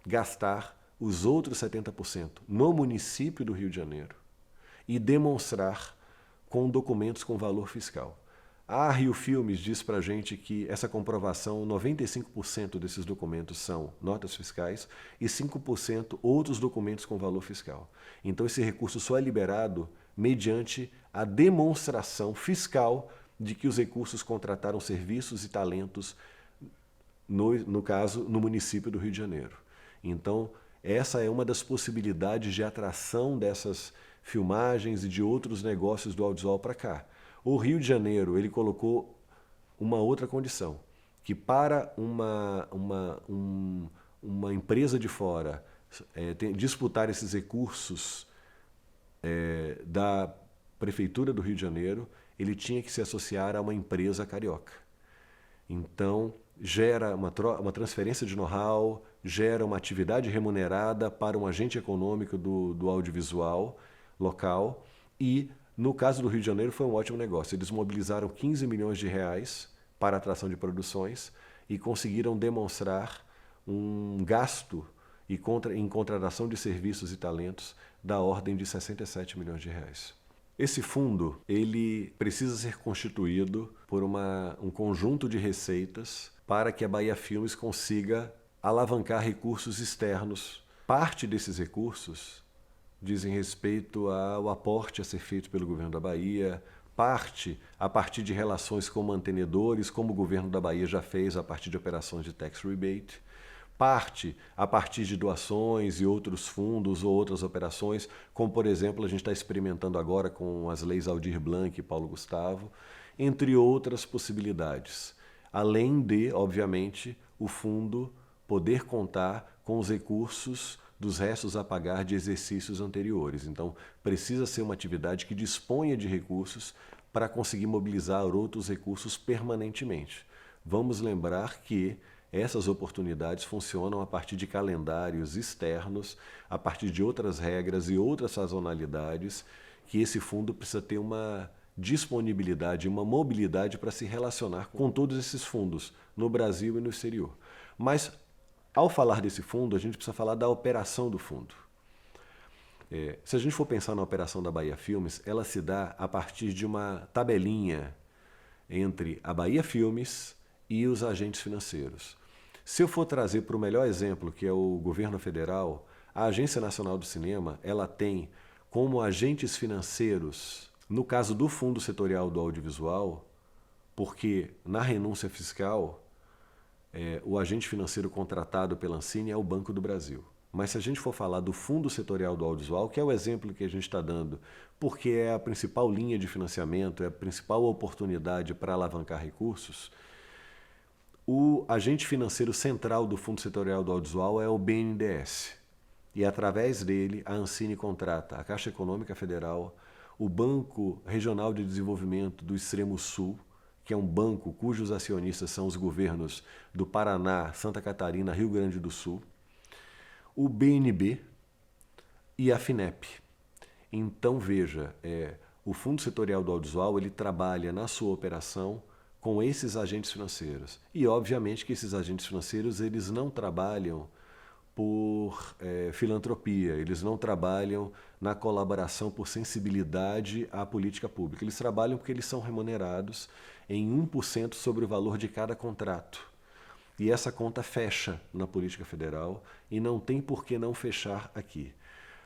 gastar os outros 70% no município do Rio de Janeiro e demonstrar com documentos com valor fiscal. A Rio Filmes diz para a gente que essa comprovação, 95% desses documentos são notas fiscais e 5% outros documentos com valor fiscal. Então esse recurso só é liberado mediante a demonstração fiscal de que os recursos contrataram serviços e talentos, no caso, no município do Rio de Janeiro. Então, essa é uma das possibilidades de atração dessas filmagens e de outros negócios do audiovisual para cá. O Rio de Janeiro, ele colocou uma outra condição, que para uma empresa de fora disputar esses recursos da Prefeitura do Rio de Janeiro, ele tinha que se associar a uma empresa carioca. Então, gera uma transferência de know-how, gera uma atividade remunerada para um agente econômico do audiovisual local e, no caso do Rio de Janeiro, foi um ótimo negócio. Eles mobilizaram 15 milhões de reais para a atração de produções e conseguiram demonstrar um gasto em contratação de serviços e talentos da ordem de 67 milhões de reais. Esse fundo, ele precisa ser constituído por um conjunto de receitas para que a Bahia Filmes consiga alavancar recursos externos. Parte desses recursos dizem respeito ao aporte a ser feito pelo governo da Bahia, parte a partir de relações com mantenedores, como o governo da Bahia já fez a partir de operações de tax rebate, parte a partir de doações e outros fundos ou outras operações, como, por exemplo, a gente está experimentando agora com as leis Aldir Blanc e Paulo Gustavo, entre outras possibilidades. Além de, obviamente, o fundo poder contar com os recursos dos restos a pagar de exercícios anteriores. Então, precisa ser uma atividade que disponha de recursos para conseguir mobilizar outros recursos permanentemente. Vamos lembrar que essas oportunidades funcionam a partir de calendários externos, a partir de outras regras e outras sazonalidades, que esse fundo precisa ter uma disponibilidade, uma mobilidade para se relacionar com todos esses fundos, no Brasil e no exterior. Mas, ao falar desse fundo, a gente precisa falar da operação do fundo. Se a gente for pensar na operação da Bahia Filmes, ela se dá a partir de uma tabelinha entre a Bahia Filmes e os agentes financeiros. Se eu for trazer para o melhor exemplo, que é o governo federal, a Agência Nacional do Cinema, ela tem como agentes financeiros, no caso do Fundo Setorial do Audiovisual, porque na renúncia fiscal, o agente financeiro contratado pela Ancine é o Banco do Brasil. Mas se a gente for falar do Fundo Setorial do Audiovisual, que é o exemplo que a gente está dando, porque é a principal linha de financiamento, é a principal oportunidade para alavancar recursos, o agente financeiro central do Fundo Setorial do Audiovisual é o BNDES. E através dele, a Ancine contrata a Caixa Econômica Federal, o Banco Regional de Desenvolvimento do Extremo Sul, que é um banco cujos acionistas são os governos do Paraná, Santa Catarina, Rio Grande do Sul, o BNB e a FINEP. Então, veja, o Fundo Setorial do Audiovisual ele trabalha na sua operação com esses agentes financeiros. E, obviamente, que esses agentes financeiros eles não trabalham por filantropia, eles não trabalham na colaboração por sensibilidade à política pública. Eles trabalham porque eles são remunerados em 1% sobre o valor de cada contrato. E essa conta fecha na política federal e não tem por que não fechar aqui.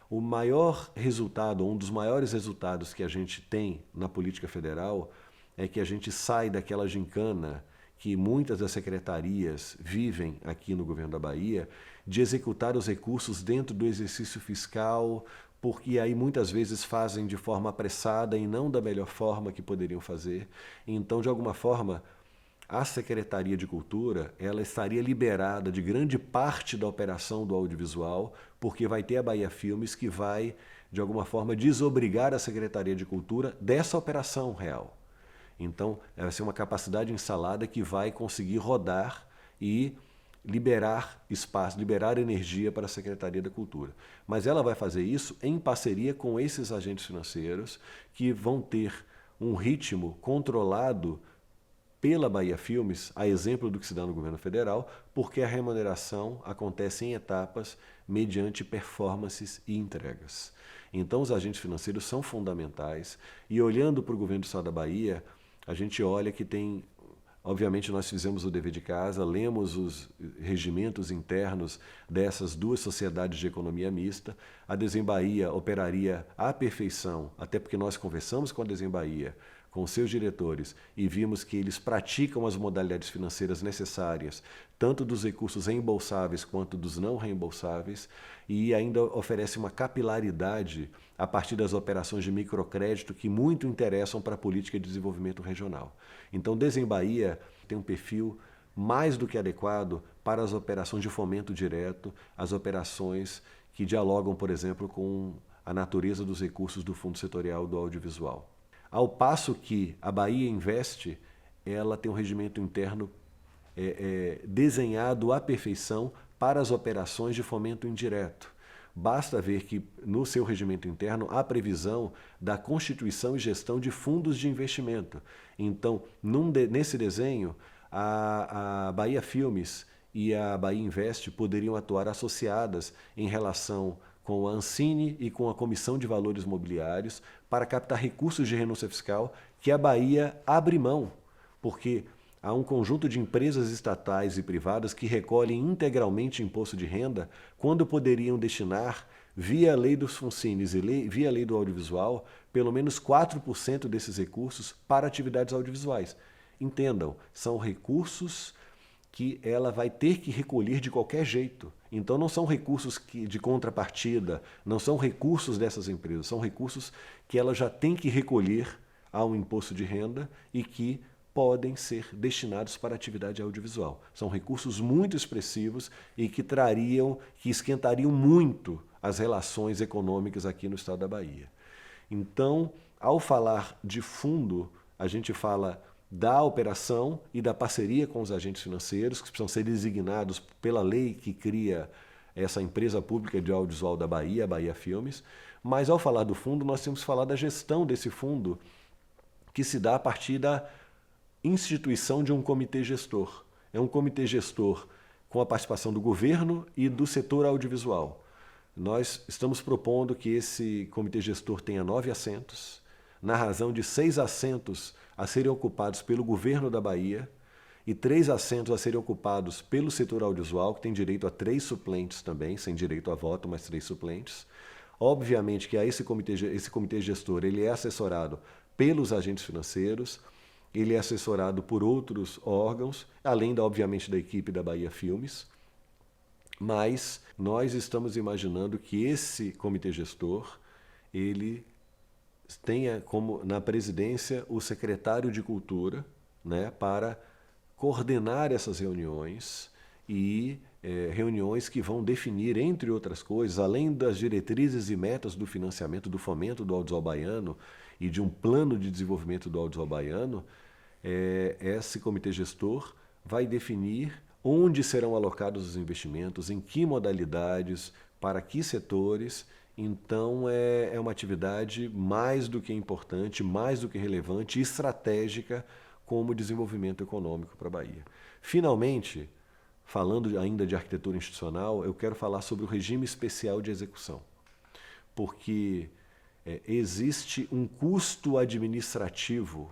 O maior resultado, um dos maiores resultados que a gente tem na política federal é que a gente sai daquela gincana que muitas das secretarias vivem aqui no governo da Bahia, de executar os recursos dentro do exercício fiscal, porque aí muitas vezes fazem de forma apressada e não da melhor forma que poderiam fazer. Então, de alguma forma, a Secretaria de Cultura ela estaria liberada de grande parte da operação do audiovisual, porque vai ter a Bahia Filmes que vai, de alguma forma, desobrigar a Secretaria de Cultura dessa operação real. Então, vai ser uma capacidade instalada que vai conseguir rodar e liberar espaço, liberar energia para a Secretaria da Cultura. Mas ela vai fazer isso em parceria com esses agentes financeiros que vão ter um ritmo controlado pela Bahia Filmes, a exemplo do que se dá no governo federal, porque a remuneração acontece em etapas mediante performances e entregas. Então, os agentes financeiros são fundamentais e, olhando para o governo do Estado da Bahia, a gente olha que tem, obviamente nós fizemos o dever de casa, lemos os regimentos internos dessas duas sociedades de economia mista. A Desenbahia operaria à perfeição, até porque nós conversamos com a Desenbahia, com seus diretores e vimos que eles praticam as modalidades financeiras necessárias, tanto dos recursos reembolsáveis quanto dos não reembolsáveis, e ainda oferece uma capilaridade a partir das operações de microcrédito que muito interessam para a política de desenvolvimento regional. Então, Desembahia tem um perfil mais do que adequado para as operações de fomento direto, as operações que dialogam, por exemplo, com a natureza dos recursos do Fundo Setorial do Audiovisual. Ao passo que a Bahia Invest, ela tem um regimento interno desenhado à perfeição para as operações de fomento indireto. Basta ver que no seu regimento interno há previsão da constituição e gestão de fundos de investimento. Então, nesse desenho, a Bahia Filmes e a Bahia Invest poderiam atuar associadas em relação com a Ancine e com a Comissão de Valores Mobiliários para captar recursos de renúncia fiscal que a Bahia abre mão, porque há um conjunto de empresas estatais e privadas que recolhem integralmente imposto de renda quando poderiam destinar, via lei dos FUNCINES e via lei do audiovisual, pelo menos 4% desses recursos para atividades audiovisuais. Entendam, são recursos que ela vai ter que recolher de qualquer jeito. Então não são recursos de contrapartida, não são recursos dessas empresas, são recursos que ela já tem que recolher ao imposto de renda e que podem ser destinados para atividade audiovisual. São recursos muito expressivos e que esquentariam muito as relações econômicas aqui no estado da Bahia. Então, ao falar de fundo, a gente fala da operação e da parceria com os agentes financeiros, que precisam ser designados pela lei que cria essa empresa pública de audiovisual da Bahia, a Bahia Filmes. Mas, ao falar do fundo, nós temos que falar da gestão desse fundo, que se dá a partir da instituição de um comitê gestor. É um comitê gestor com a participação do governo e do setor audiovisual. Nós estamos propondo que esse comitê gestor tenha 9 assentos, na razão de 6 assentos a serem ocupados pelo governo da Bahia e 3 assentos a serem ocupados pelo setor audiovisual, que tem direito a 3 suplentes também, sem direito a voto, mas 3 suplentes. Obviamente que esse comitê gestor ele é assessorado pelos agentes financeiros, ele é assessorado por outros órgãos, além, obviamente, da equipe da Bahia Filmes, mas nós estamos imaginando que esse comitê gestor, ele tenha como na presidência o secretário de Cultura, né, para coordenar essas reuniões e reuniões que vão definir, entre outras coisas, além das diretrizes e metas do financiamento, do fomento do audiovisual baiano e de um plano de desenvolvimento do audiovisual baiano, esse comitê gestor vai definir onde serão alocados os investimentos, em que modalidades, para que setores. Então, é uma atividade mais do que importante, mais do que relevante e estratégica como desenvolvimento econômico para a Bahia. Finalmente, falando ainda de arquitetura institucional, eu quero falar sobre o regime especial de execução, porque existe um custo administrativo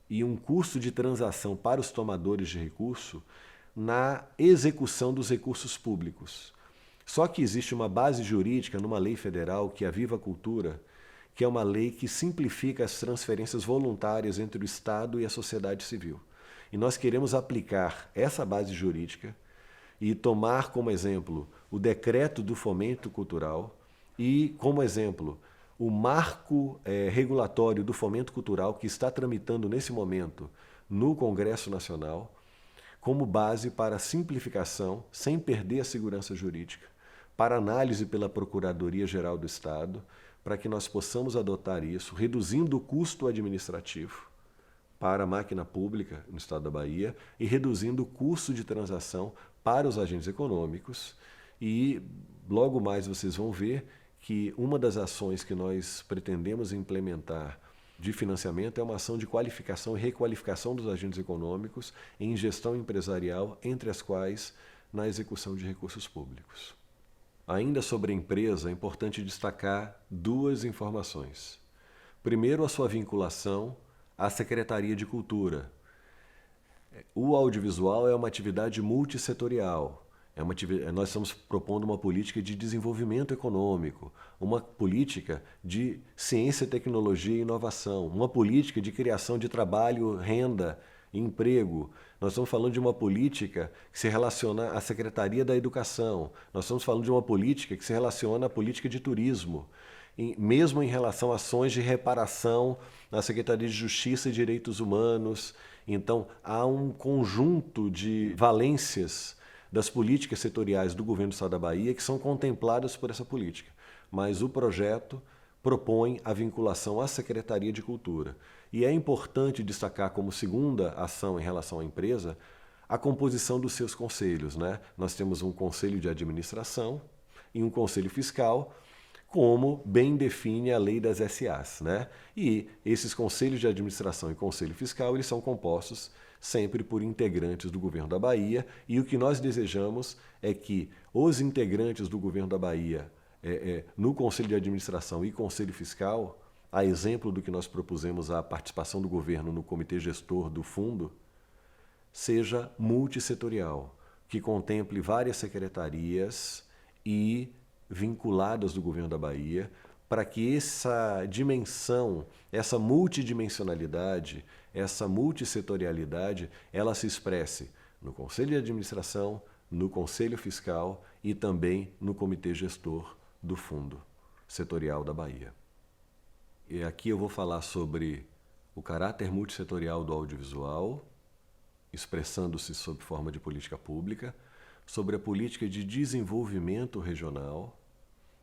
e um custo de transação para os tomadores de recurso na execução dos recursos públicos. Só que existe uma base jurídica numa lei federal, que é a Viva Cultura, que é uma lei que simplifica as transferências voluntárias entre o Estado e a sociedade civil. E nós queremos aplicar essa base jurídica e tomar como exemplo o decreto do fomento cultural e, como exemplo, o marco regulatório do fomento cultural que está tramitando nesse momento no Congresso Nacional, como base para simplificação, sem perder a segurança jurídica, para análise pela Procuradoria-Geral do Estado, para que nós possamos adotar isso, reduzindo o custo administrativo para a máquina pública no Estado da Bahia e reduzindo o custo de transação para os agentes econômicos. E logo mais vocês vão ver que uma das ações que nós pretendemos implementar de financiamento é uma ação de qualificação e requalificação dos agentes econômicos em gestão empresarial, entre as quais na execução de recursos públicos. Ainda sobre a empresa, é importante destacar 2 informações. Primeiro, a sua vinculação à Secretaria de Cultura. O audiovisual é uma atividade multissetorial Nós estamos propondo uma política de desenvolvimento econômico, uma política de ciência, tecnologia e inovação, uma política de criação de trabalho, renda e emprego. Nós estamos falando de uma política que se relaciona à Secretaria da Educação. Nós estamos falando de uma política que se relaciona à política de turismo, mesmo em relação a ações de reparação na Secretaria de Justiça e Direitos Humanos. Então, há um conjunto de valências das políticas setoriais do governo do Estado da Bahia que são contempladas por essa política. Mas o projeto propõe a vinculação à Secretaria de Cultura. E é importante destacar como segunda ação em relação à empresa a composição dos seus conselhos, né? Nós temos um conselho de administração e um conselho fiscal, como bem define a lei das SAs, né? E esses conselhos de administração e conselho fiscal, eles são compostos sempre por integrantes do governo da Bahia, e o que nós desejamos é que os integrantes do governo da Bahia, no Conselho de Administração e Conselho Fiscal, a exemplo do que nós propusemos a participação do governo no comitê gestor do fundo, seja multissetorial, que contemple várias secretarias e vinculadas do governo da Bahia, para que essa dimensão, essa multidimensionalidade, essa multissetorialidade, ela se expresse no Conselho de Administração, no Conselho Fiscal e também no Comitê Gestor do Fundo Setorial da Bahia. E aqui eu vou falar sobre o caráter multissetorial do audiovisual, expressando-se sob forma de política pública, sobre a política de desenvolvimento regional,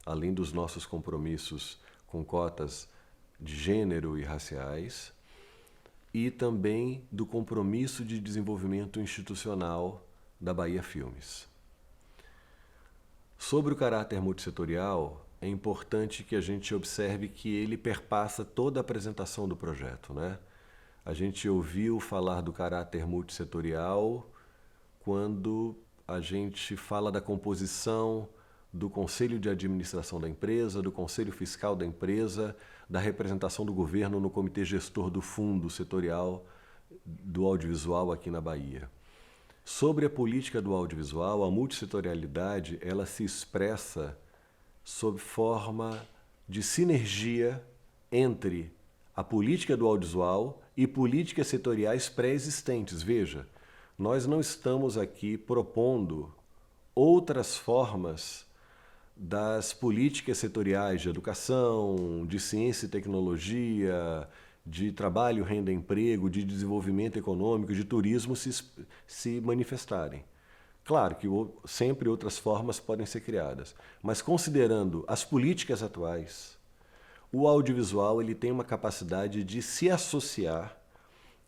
além dos nossos compromissos com cotas de gênero e raciais, e também do compromisso de desenvolvimento institucional da Bahia Filmes. Sobre o caráter multissetorial, é importante que a gente observe que ele perpassa toda a apresentação do projeto, né? A gente ouviu falar do caráter multissetorial quando a gente fala da composição do Conselho de Administração da empresa, do Conselho Fiscal da empresa, da representação do governo no Comitê Gestor do Fundo Setorial do Audiovisual aqui na Bahia. Sobre a política do audiovisual, a multissetorialidade ela se expressa sob forma de sinergia entre a política do audiovisual e políticas setoriais pré-existentes. Veja, nós não estamos aqui propondo outras formas das políticas setoriais de educação, de ciência e tecnologia, de trabalho, renda e emprego, de desenvolvimento econômico, de turismo se manifestarem. Claro que sempre outras formas podem ser criadas, mas considerando as políticas atuais, o audiovisual ele tem uma capacidade de se associar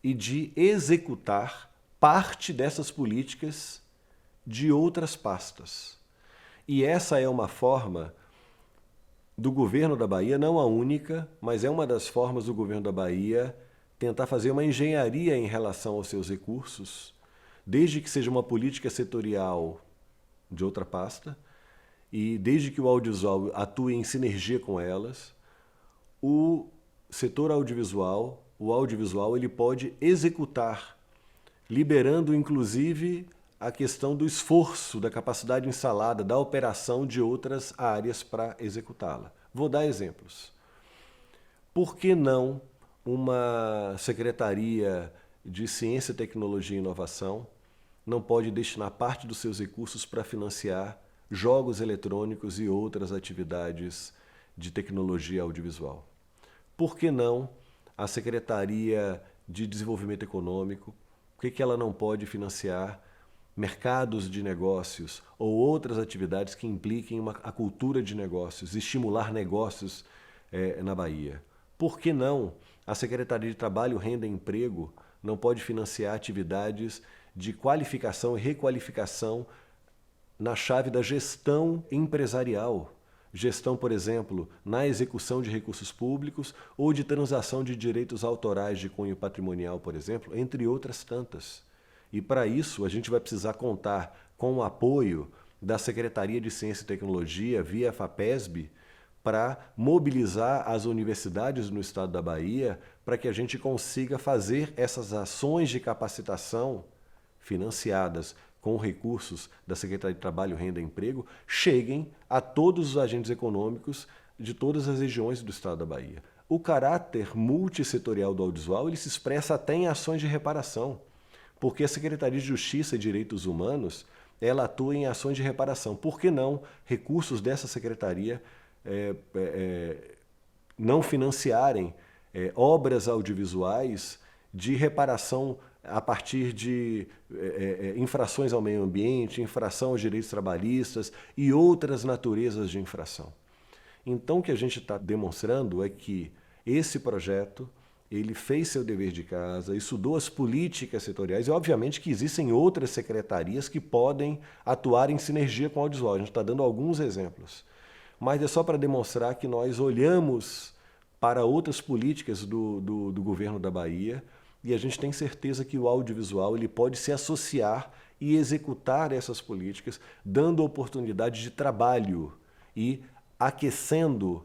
e de executar parte dessas políticas de outras pastas. E essa é uma forma do governo da Bahia, não a única, mas é uma das formas do governo da Bahia tentar fazer uma engenharia em relação aos seus recursos, desde que seja uma política setorial de outra pasta e desde que o audiovisual atue em sinergia com elas, o setor audiovisual, ele pode executar, liberando inclusive a questão do esforço, da capacidade instalada, da operação de outras áreas para executá-la. Vou dar exemplos. Por que não uma Secretaria de Ciência, Tecnologia e Inovação não pode destinar parte dos seus recursos para financiar jogos eletrônicos e outras atividades de tecnologia audiovisual? Por que não a Secretaria de Desenvolvimento Econômico, por que ela não pode financiar mercados de negócios ou outras atividades que impliquem a cultura de negócios, estimular negócios na Bahia? Por que não a Secretaria de Trabalho, Renda e Emprego não pode financiar atividades de qualificação e requalificação na chave da gestão empresarial? Gestão, por exemplo, na execução de recursos públicos ou de transação de direitos autorais de cunho patrimonial, por exemplo, entre outras tantas. E para isso a gente vai precisar contar com o apoio da Secretaria de Ciência e Tecnologia, via FAPESB, para mobilizar as universidades no estado da Bahia para que a gente consiga fazer essas ações de capacitação financiadas com recursos da Secretaria de Trabalho, Renda e Emprego, cheguem a todos os agentes econômicos de todas as regiões do estado da Bahia. O caráter multissetorial do audiovisual ele se expressa até em ações de reparação, porque a Secretaria de Justiça e Direitos Humanos ela atua em ações de reparação. Por que não recursos dessa secretaria não financiarem obras audiovisuais de reparação a partir de infrações ao meio ambiente, infração aos direitos trabalhistas e outras naturezas de infração? Então, o que a gente está demonstrando é que esse projeto ele fez seu dever de casa, estudou as políticas setoriais e, obviamente, que existem outras secretarias que podem atuar em sinergia com o audiovisual. A gente está dando alguns exemplos. Mas é só para demonstrar que nós olhamos para outras políticas do governo da Bahia e a gente tem certeza que o audiovisual ele pode se associar e executar essas políticas, dando oportunidade de trabalho e aquecendo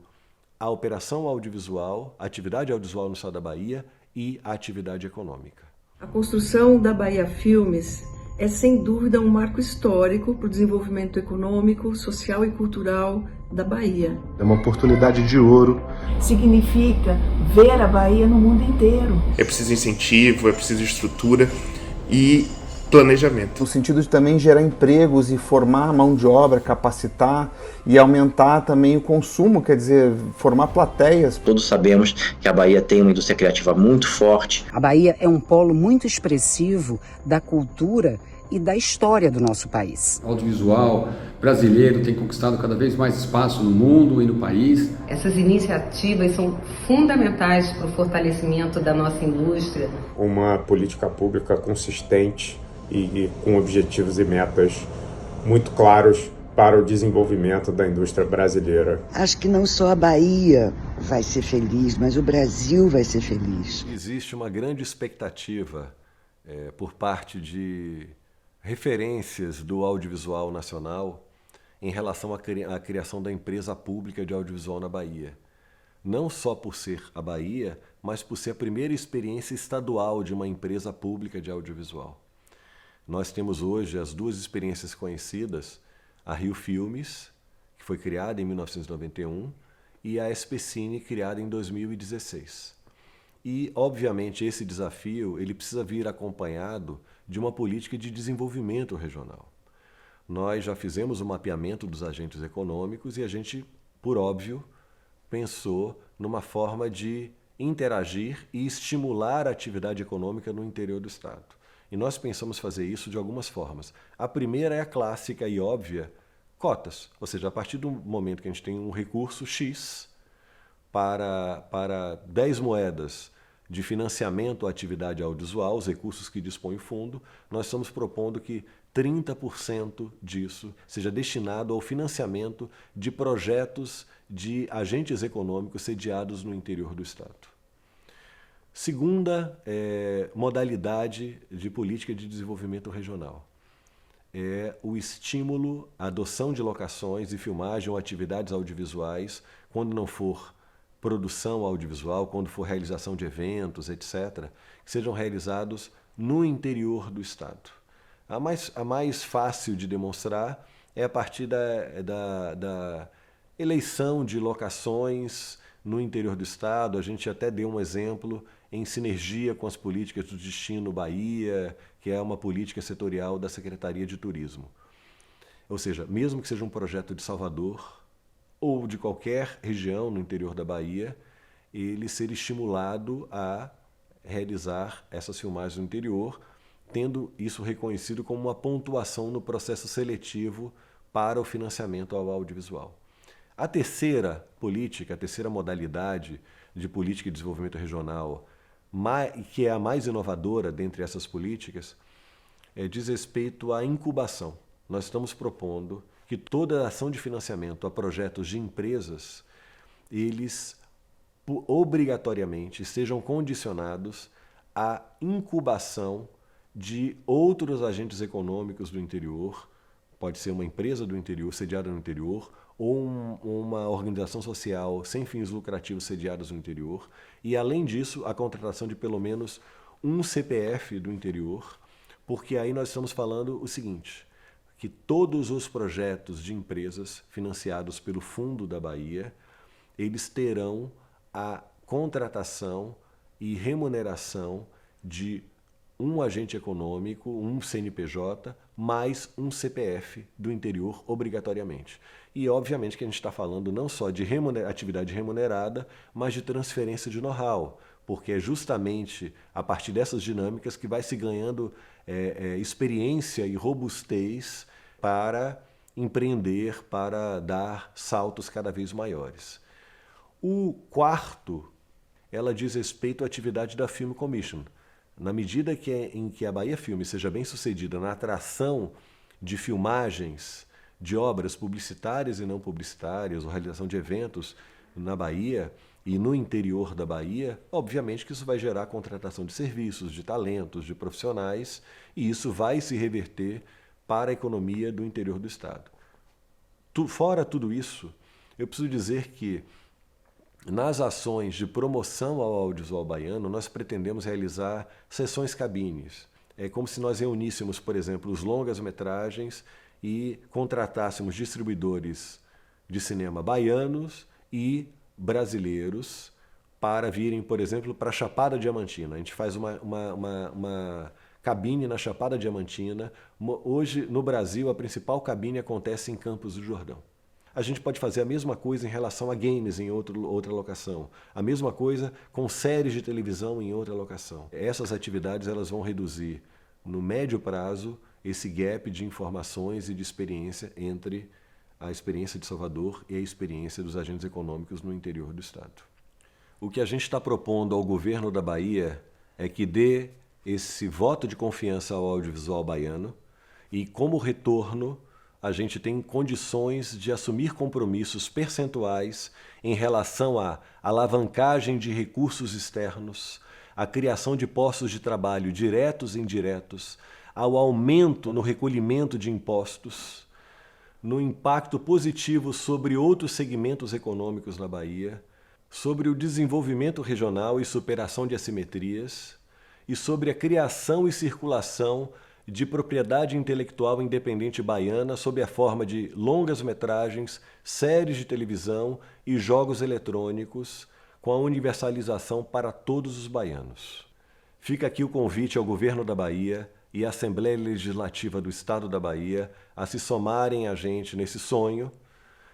a operação audiovisual, a atividade audiovisual no estado da Bahia e a atividade econômica. A construção da Bahia Filmes é, sem dúvida, um marco histórico para o desenvolvimento econômico, social e cultural da Bahia. É uma oportunidade de ouro. Significa ver a Bahia no mundo inteiro. É preciso incentivo, é preciso estrutura e planejamento. No sentido de também gerar empregos e formar mão de obra, capacitar e aumentar também o consumo, quer dizer, formar plateias. Todos sabemos que a Bahia tem uma indústria criativa muito forte. A Bahia é um polo muito expressivo da cultura e da história do nosso país. O audiovisual brasileiro tem conquistado cada vez mais espaço no mundo e no país. Essas iniciativas são fundamentais para o fortalecimento da nossa indústria. Uma política pública consistente e com objetivos e metas muito claros para o desenvolvimento da indústria brasileira. Acho que não só a Bahia vai ser feliz, mas o Brasil vai ser feliz. Existe uma grande expectativa por parte de referências do audiovisual nacional em relação à criação da empresa pública de audiovisual na Bahia. Não só por ser a Bahia, mas por ser a primeira experiência estadual de uma empresa pública de audiovisual. Nós temos hoje as duas experiências conhecidas, a Rio Filmes, que foi criada em 1991, e a SPCine, criada em 2016. E, obviamente, esse desafio ele precisa vir acompanhado de uma política de desenvolvimento regional. Nós já fizemos o mapeamento dos agentes econômicos e a gente, por óbvio, pensou numa forma de interagir e estimular a atividade econômica no interior do estado. E nós pensamos fazer isso de algumas formas. A primeira é a clássica e óbvia, cotas. Ou seja, a partir do momento que a gente tem um recurso X para 10 moedas de financiamento à atividade audiovisual, os recursos que dispõe o fundo, nós estamos propondo que 30% disso seja destinado ao financiamento de projetos de agentes econômicos sediados no interior do estado. Segunda modalidade de política de desenvolvimento regional é o estímulo à adoção de locações e filmagem ou atividades audiovisuais, quando não for produção audiovisual, quando for realização de eventos, etc., que sejam realizados no interior do estado. A mais fácil de demonstrar é a partir da eleição de locações no interior do estado. A gente até deu um exemplo em sinergia com as políticas do Destino Bahia, que é uma política setorial da Secretaria de Turismo. Ou seja, mesmo que seja um projeto de Salvador ou de qualquer região no interior da Bahia, ele ser estimulado a realizar essas filmagens no interior, tendo isso reconhecido como uma pontuação no processo seletivo para o financiamento ao audiovisual. A terceira política, a terceira modalidade de política de desenvolvimento regional, que é a mais inovadora dentre essas políticas, diz respeito à incubação. Nós estamos propondo que toda a ação de financiamento a projetos de empresas, eles obrigatoriamente sejam condicionados à incubação de outros agentes econômicos do interior, pode ser uma empresa do interior, sediada no interior, ou uma organização social sem fins lucrativos sediadas no interior, e além disso, a contratação de pelo menos um CPF do interior porque aí nós estamos falando o seguinte, que todos os projetos de empresas financiados pelo Fundo da Bahia, eles terão a contratação e remuneração de um agente econômico, um CNPJ, mais um CPF do interior, obrigatoriamente. E, obviamente, que a gente está falando não só de atividade remunerada, mas de transferência de know-how, porque é justamente a partir dessas dinâmicas que vai se ganhando experiência e robustez para empreender, para dar saltos cada vez maiores. O quarto, ela diz respeito à atividade da Film Commission. Na medida em que a Bahia Filmes seja bem sucedida na atração de filmagens de obras publicitárias e não publicitárias, ou realização de eventos na Bahia e no interior da Bahia, obviamente que isso vai gerar contratação de serviços, de talentos, de profissionais, e isso vai se reverter para a economia do interior do Estado. Fora tudo isso, eu preciso dizer que nas ações de promoção ao audiovisual baiano, nós pretendemos realizar sessões cabines. É como se nós reuníssemos, por exemplo, os longas-metragens e contratássemos distribuidores de cinema baianos e brasileiros para virem, por exemplo, para a Chapada Diamantina. A gente faz uma cabine na Chapada Diamantina. Hoje, no Brasil, a principal cabine acontece em Campos do Jordão. A gente pode fazer a mesma coisa em relação a games em outra locação. A mesma coisa com séries de televisão em outra locação. Essas atividades elas vão reduzir, no médio prazo, esse gap de informações e de experiência entre a experiência de Salvador e a experiência dos agentes econômicos no interior do Estado. O que a gente está propondo ao governo da Bahia é que dê esse voto de confiança ao audiovisual baiano e, como retorno, a gente tem condições de assumir compromissos percentuais em relação à alavancagem de recursos externos, à criação de postos de trabalho diretos e indiretos, ao aumento no recolhimento de impostos, no impacto positivo sobre outros segmentos econômicos na Bahia, sobre o desenvolvimento regional e superação de assimetrias, e sobre a criação e circulação de propriedade intelectual independente baiana sob a forma de longas-metragens, séries de televisão e jogos eletrônicos, com a universalização para todos os baianos. Fica aqui o convite ao governo da Bahia e à Assembleia Legislativa do Estado da Bahia a se somarem a gente nesse sonho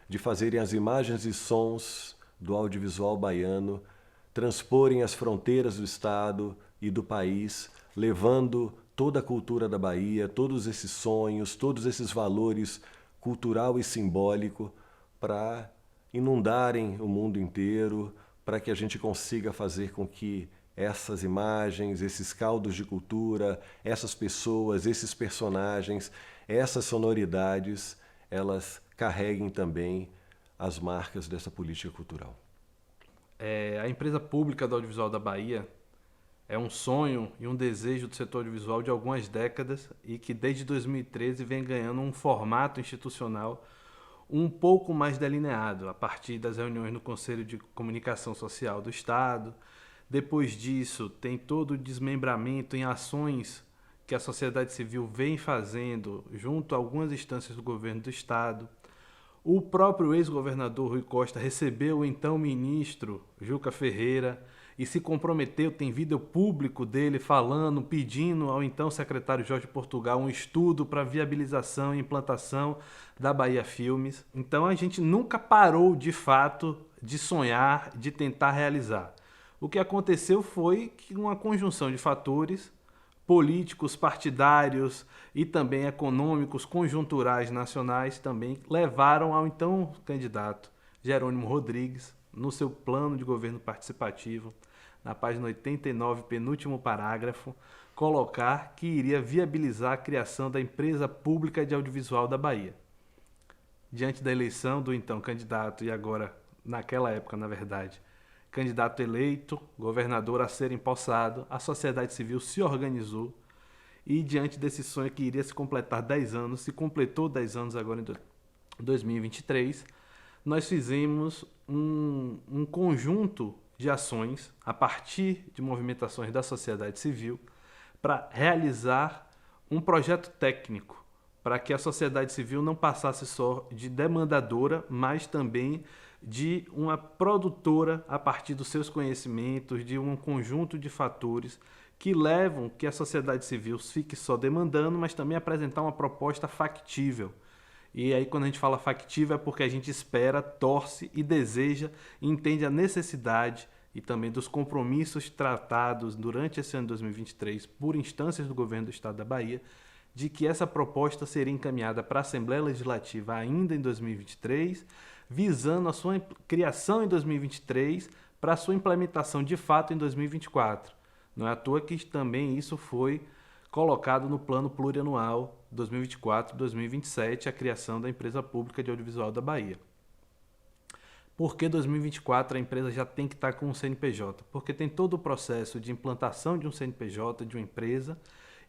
de fazerem as imagens e sons do audiovisual baiano transporem as fronteiras do Estado e do país, levando toda a cultura da Bahia, todos esses sonhos, todos esses valores cultural e simbólico para inundarem o mundo inteiro, para que a gente consiga fazer com que essas imagens, esses caldos de cultura, essas pessoas, esses personagens, essas sonoridades, elas carreguem também as marcas dessa política cultural. A empresa pública do audiovisual da Bahia é um sonho e um desejo do setor audiovisual de algumas décadas e que desde 2013 vem ganhando um formato institucional um pouco mais delineado, a partir das reuniões no Conselho de Comunicação Social do Estado. Depois disso, tem todo o desmembramento em ações que a sociedade civil vem fazendo junto a algumas instâncias do governo do Estado. O próprio ex-governador Rui Costa recebeu o então ministro Juca Ferreira e se comprometeu, tem vídeo público dele falando, pedindo ao então secretário Jorge Portugal um estudo para viabilização e implantação da Bahia Filmes. Então a gente nunca parou de fato de sonhar, de tentar realizar. O que aconteceu foi que uma conjunção de fatores políticos, partidários e também econômicos, conjunturais nacionais também levaram ao então candidato Jerônimo Rodrigues, no seu plano de governo participativo, na página 89, penúltimo parágrafo, colocar que iria viabilizar a criação da empresa pública de audiovisual da Bahia. Diante da eleição do então candidato, e agora, naquela época, na verdade, candidato eleito, governador a ser empossado, a sociedade civil se organizou e, diante desse sonho que iria se completar 10 anos, se completou 10 anos agora em 2023, nós fizemos um conjunto de ações a partir de movimentações da sociedade civil para realizar um projeto técnico para que a sociedade civil não passasse só de demandadora, mas também de uma produtora a partir dos seus conhecimentos, de um conjunto de fatores que levam que a sociedade civil fique só demandando, mas também apresentar uma proposta factível. E aí, quando a gente fala factível, é porque a gente espera, torce e deseja, e entende a necessidade e também dos compromissos tratados durante esse ano de 2023 por instâncias do governo do Estado da Bahia, de que essa proposta seria encaminhada para a Assembleia Legislativa ainda em 2023, visando a sua criação em 2023 para a sua implementação de fato em 2024. Não é à toa que também isso foi colocado no plano plurianual 2024-2027, a criação da Empresa Pública de Audiovisual da Bahia. Por que 2024 a empresa já tem que estar com um CNPJ? Porque tem todo o processo de implantação de um CNPJ, de uma empresa,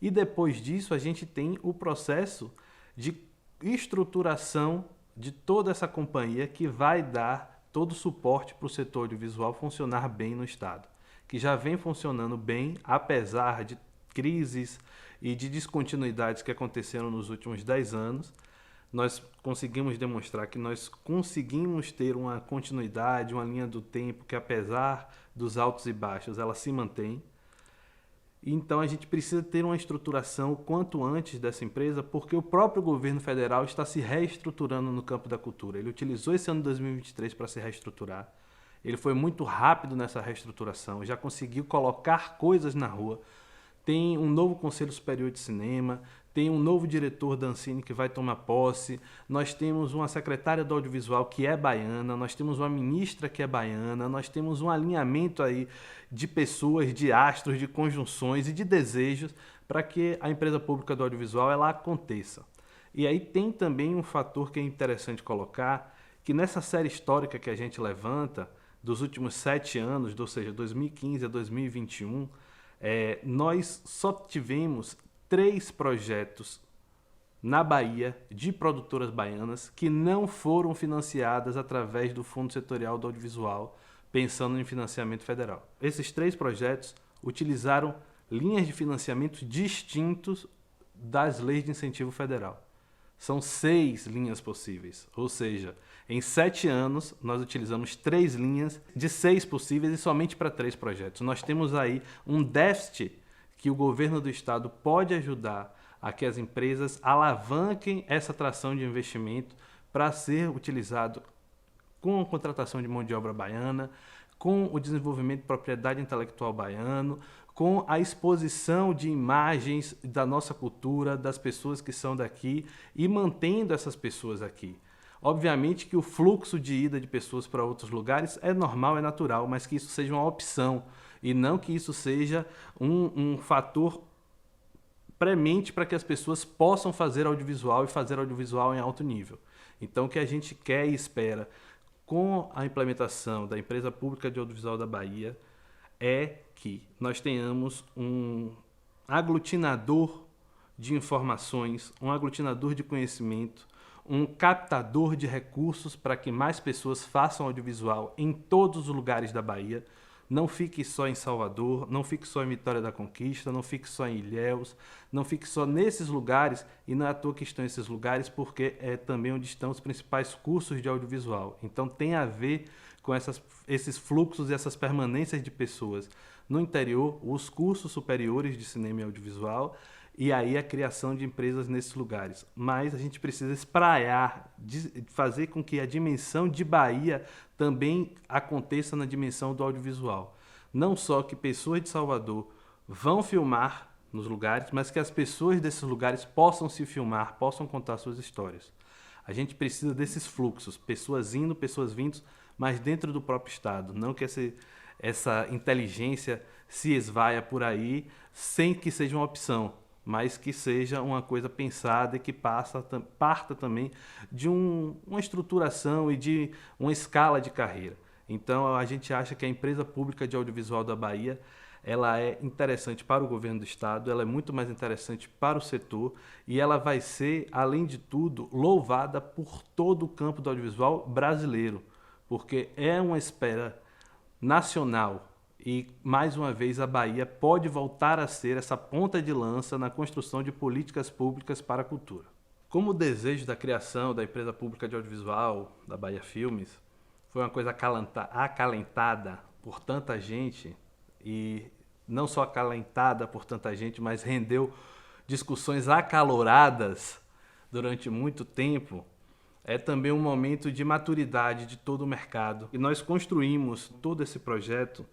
e depois disso a gente tem o processo de estruturação de toda essa companhia que vai dar todo o suporte para o setor audiovisual funcionar bem no Estado, que já vem funcionando bem, apesar de crises e de descontinuidades que aconteceram nos últimos 10 anos. Nós conseguimos demonstrar que nós conseguimos ter uma continuidade, uma linha do tempo que, apesar dos altos e baixos, ela se mantém. Então a gente precisa ter uma estruturação o quanto antes dessa empresa, porque o próprio governo federal está se reestruturando no campo da cultura. Ele utilizou esse ano de 2023 para se reestruturar. Ele foi muito rápido nessa reestruturação, já conseguiu colocar coisas na rua. Tem um novo Conselho Superior de Cinema, tem um novo diretor da Ancine que vai tomar posse, nós temos uma secretária do audiovisual que é baiana, nós temos uma ministra que é baiana, nós temos um alinhamento aí de pessoas, de astros, de conjunções e de desejos para que a empresa pública do audiovisual ela aconteça. E aí tem também um fator que é interessante colocar, que nessa série histórica que a gente levanta, dos últimos 7 anos, ou seja, 2015 a 2021, nós só tivemos 3 projetos na Bahia de produtoras baianas que não foram financiadas através do Fundo Setorial do Audiovisual, pensando em financiamento federal. Esses 3 projetos utilizaram linhas de financiamento distintos das leis de incentivo federal. São 6 linhas possíveis, ou seja, em 7 anos nós utilizamos 3 linhas de 6 possíveis e somente para 3 projetos. Nós temos aí um déficit que o governo do estado pode ajudar a que as empresas alavanquem essa atração de investimento para ser utilizado com a contratação de mão de obra baiana, com o desenvolvimento de propriedade intelectual baiano, com a exposição de imagens da nossa cultura, das pessoas que são daqui e mantendo essas pessoas aqui. Obviamente que o fluxo de ida de pessoas para outros lugares é normal, é natural, mas que isso seja uma opção e não que isso seja um fator premente para que as pessoas possam fazer audiovisual e fazer audiovisual em alto nível. Então o que a gente quer e espera com a implementação da Empresa Pública de Audiovisual da Bahia é que nós tenhamos um aglutinador de informações, um aglutinador de conhecimento, um captador de recursos para que mais pessoas façam audiovisual em todos os lugares da Bahia. Não fique só em Salvador, não fique só em Vitória da Conquista, não fique só em Ilhéus, não fique só nesses lugares, e não é à toa que estão esses lugares, porque é também onde estão os principais cursos de audiovisual. Então tem a ver com esses fluxos e essas permanências de pessoas no interior, os cursos superiores de cinema e audiovisual, e aí a criação de empresas nesses lugares. Mas a gente precisa espraiar, fazer com que a dimensão de Bahia também aconteça na dimensão do audiovisual. Não só que pessoas de Salvador vão filmar nos lugares, mas que as pessoas desses lugares possam se filmar, possam contar suas histórias. A gente precisa desses fluxos, pessoas indo, pessoas vindo, mas dentro do próprio estado, não que essa inteligência se esvaia por aí sem que seja uma opção, mas que seja uma coisa pensada e que parta também de uma estruturação e de uma escala de carreira. Então a gente acha que a Empresa Pública de Audiovisual da Bahia ela é interessante para o governo do estado, ela é muito mais interessante para o setor e ela vai ser, além de tudo, louvada por todo o campo do audiovisual brasileiro, porque é uma espera nacional E, mais uma vez, a Bahia pode voltar a ser essa ponta de lança na construção de políticas públicas para a cultura. Como o desejo da criação da empresa pública de audiovisual, da Bahia Filmes, foi uma coisa acalentada por tanta gente, e não só acalentada por tanta gente, mas rendeu discussões acaloradas durante muito tempo, é também um momento de maturidade de todo o mercado. E nós construímos todo esse projeto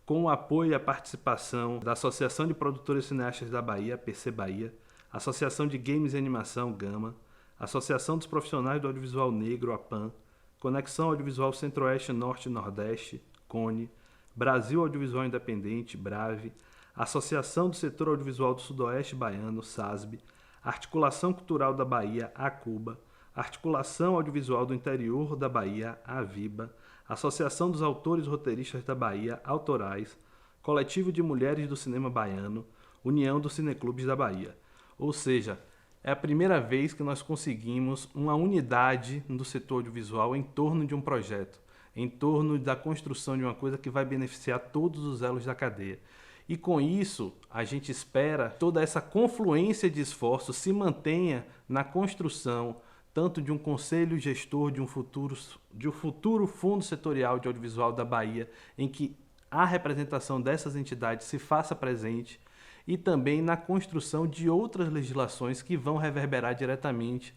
com o apoio e a participação da Associação de Produtores Cineastas da Bahia, PC Bahia, Associação de Games e Animação, Gama, Associação dos Profissionais do Audiovisual Negro, APAN, Conexão Audiovisual Centro-Oeste, Norte e Nordeste, CONE, Brasil Audiovisual Independente, BRAVE, Associação do Setor Audiovisual do Sudoeste Baiano, SASB, Articulação Cultural da Bahia, ACUBA, Articulação Audiovisual do Interior da Bahia, AVIBA, Associação dos Autores e Roteiristas da Bahia, Autorais, Coletivo de Mulheres do Cinema Baiano, União dos Cineclubes da Bahia. Ou seja, é a primeira vez que nós conseguimos uma unidade do setor audiovisual em torno de um projeto, em torno da construção de uma coisa que vai beneficiar todos os elos da cadeia. E com isso, a gente espera toda essa confluência de esforços se mantenha na construção tanto de um conselho gestor de um futuro fundo setorial de audiovisual da Bahia, em que a representação dessas entidades se faça presente, e também na construção de outras legislações que vão reverberar diretamente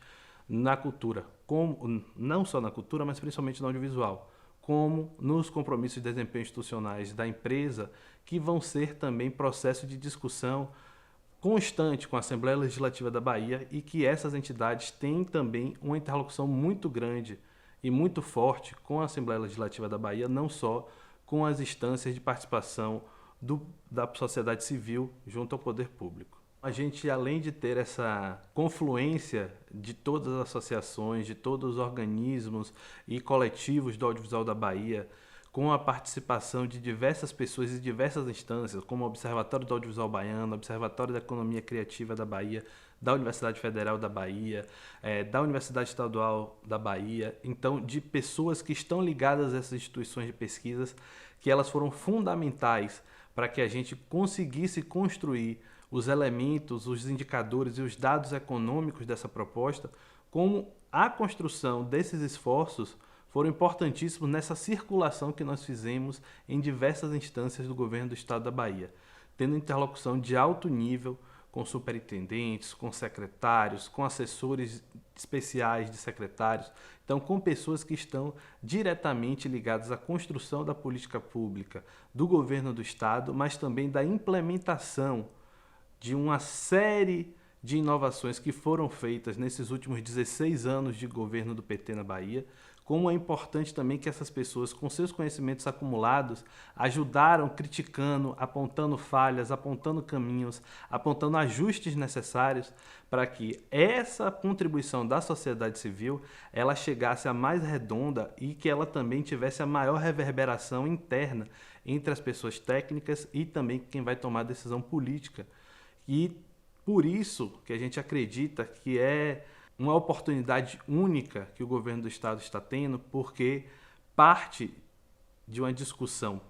na cultura, não só na cultura, mas principalmente no audiovisual, como nos compromissos de desempenho institucionais da empresa, que vão ser também processo de discussão constante com a Assembleia Legislativa da Bahia, e que essas entidades têm também uma interlocução muito grande e muito forte com a Assembleia Legislativa da Bahia, não só com as instâncias de participação da sociedade civil junto ao poder público. A gente, além de ter essa confluência de todas as associações, de todos os organismos e coletivos do audiovisual da Bahia, com a participação de diversas pessoas e diversas instâncias, como o Observatório do Audiovisual Baiano, o Observatório da Economia Criativa da Bahia, da Universidade Federal da Bahia, da Universidade Estadual da Bahia, então de pessoas que estão ligadas a essas instituições de pesquisas, que elas foram fundamentais para que a gente conseguisse construir os elementos, os indicadores e os dados econômicos dessa proposta, como a construção desses esforços foram importantíssimos nessa circulação que nós fizemos em diversas instâncias do governo do estado da Bahia, tendo interlocução de alto nível com superintendentes, com secretários, com assessores especiais de secretários, então com pessoas que estão diretamente ligadas à construção da política pública do governo do estado, mas também da implementação de uma série de inovações que foram feitas nesses últimos 16 anos de governo do PT na Bahia. Como é importante também que essas pessoas, com seus conhecimentos acumulados, ajudaram criticando, apontando falhas, apontando caminhos, apontando ajustes necessários para que essa contribuição da sociedade civil ela chegasse a mais redonda e que ela também tivesse a maior reverberação interna entre as pessoas técnicas e também quem vai tomar a decisão política. E por isso que a gente acredita que é uma oportunidade única que o governo do estado está tendo, porque parte de uma discussão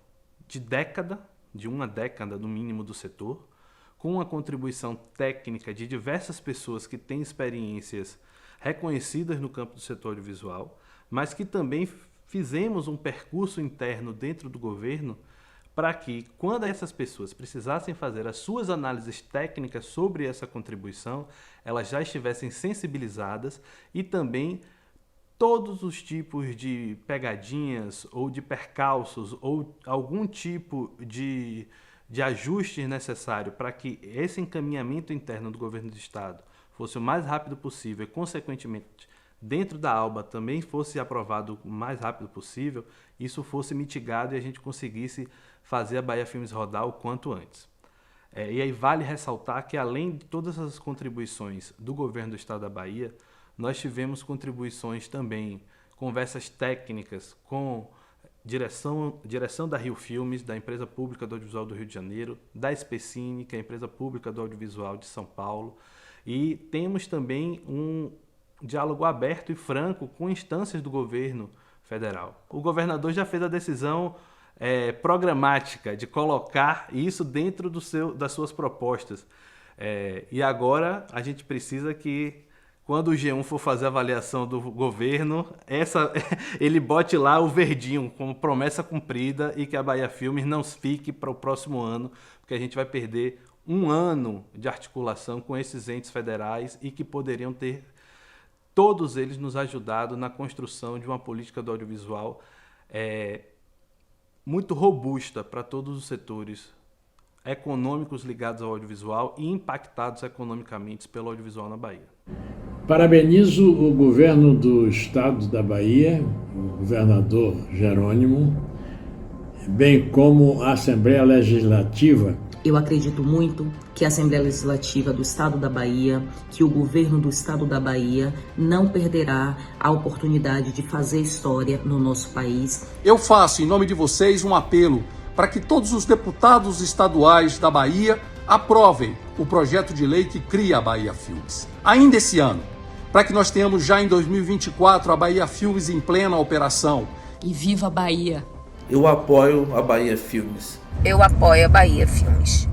de uma década no mínimo do setor, com uma contribuição técnica de diversas pessoas que têm experiências reconhecidas no campo do setor audiovisual, mas que também fizemos um percurso interno dentro do governo para que, quando essas pessoas precisassem fazer as suas análises técnicas sobre essa contribuição, elas já estivessem sensibilizadas e também todos os tipos de pegadinhas ou de percalços ou algum tipo de ajuste necessário para que esse encaminhamento interno do governo do estado fosse o mais rápido possível e, consequentemente, dentro da ALBA também fosse aprovado o mais rápido possível, isso fosse mitigado e a gente conseguisse fazer a Bahia Filmes rodar o quanto antes. E aí vale ressaltar que, além de todas as contribuições do governo do estado da Bahia, nós tivemos contribuições também, conversas técnicas com direção da Rio Filmes, da Empresa Pública do Audiovisual do Rio de Janeiro, da Especine, que é a Empresa Pública do Audiovisual de São Paulo, e temos também um diálogo aberto e franco com instâncias do governo federal. O governador já fez a decisão programática de colocar isso dentro das suas propostas. E agora a gente precisa que, quando o G1 for fazer a avaliação do governo, ele bote lá o verdinho como promessa cumprida e que a Bahia Filmes não fique para o próximo ano, porque a gente vai perder um ano de articulação com esses entes federais e que poderiam ter, todos eles, nos ajudado na construção de uma política do audiovisual muito robusta para todos os setores econômicos ligados ao audiovisual e impactados economicamente pelo audiovisual na Bahia. Parabenizo o governo do estado da Bahia, o governador Jerônimo, bem como a Assembleia Legislativa. Eu acredito muito que a Assembleia Legislativa do Estado da Bahia, que o governo do Estado da Bahia não perderá a oportunidade de fazer história no nosso país. Eu faço, em nome de vocês, um apelo para que todos os deputados estaduais da Bahia aprovem o projeto de lei que cria a Bahia Filmes. Ainda esse ano, para que nós tenhamos já em 2024 a Bahia Filmes em plena operação. E viva a Bahia! Eu apoio a Bahia Filmes. Eu apoio a Bahia Filmes.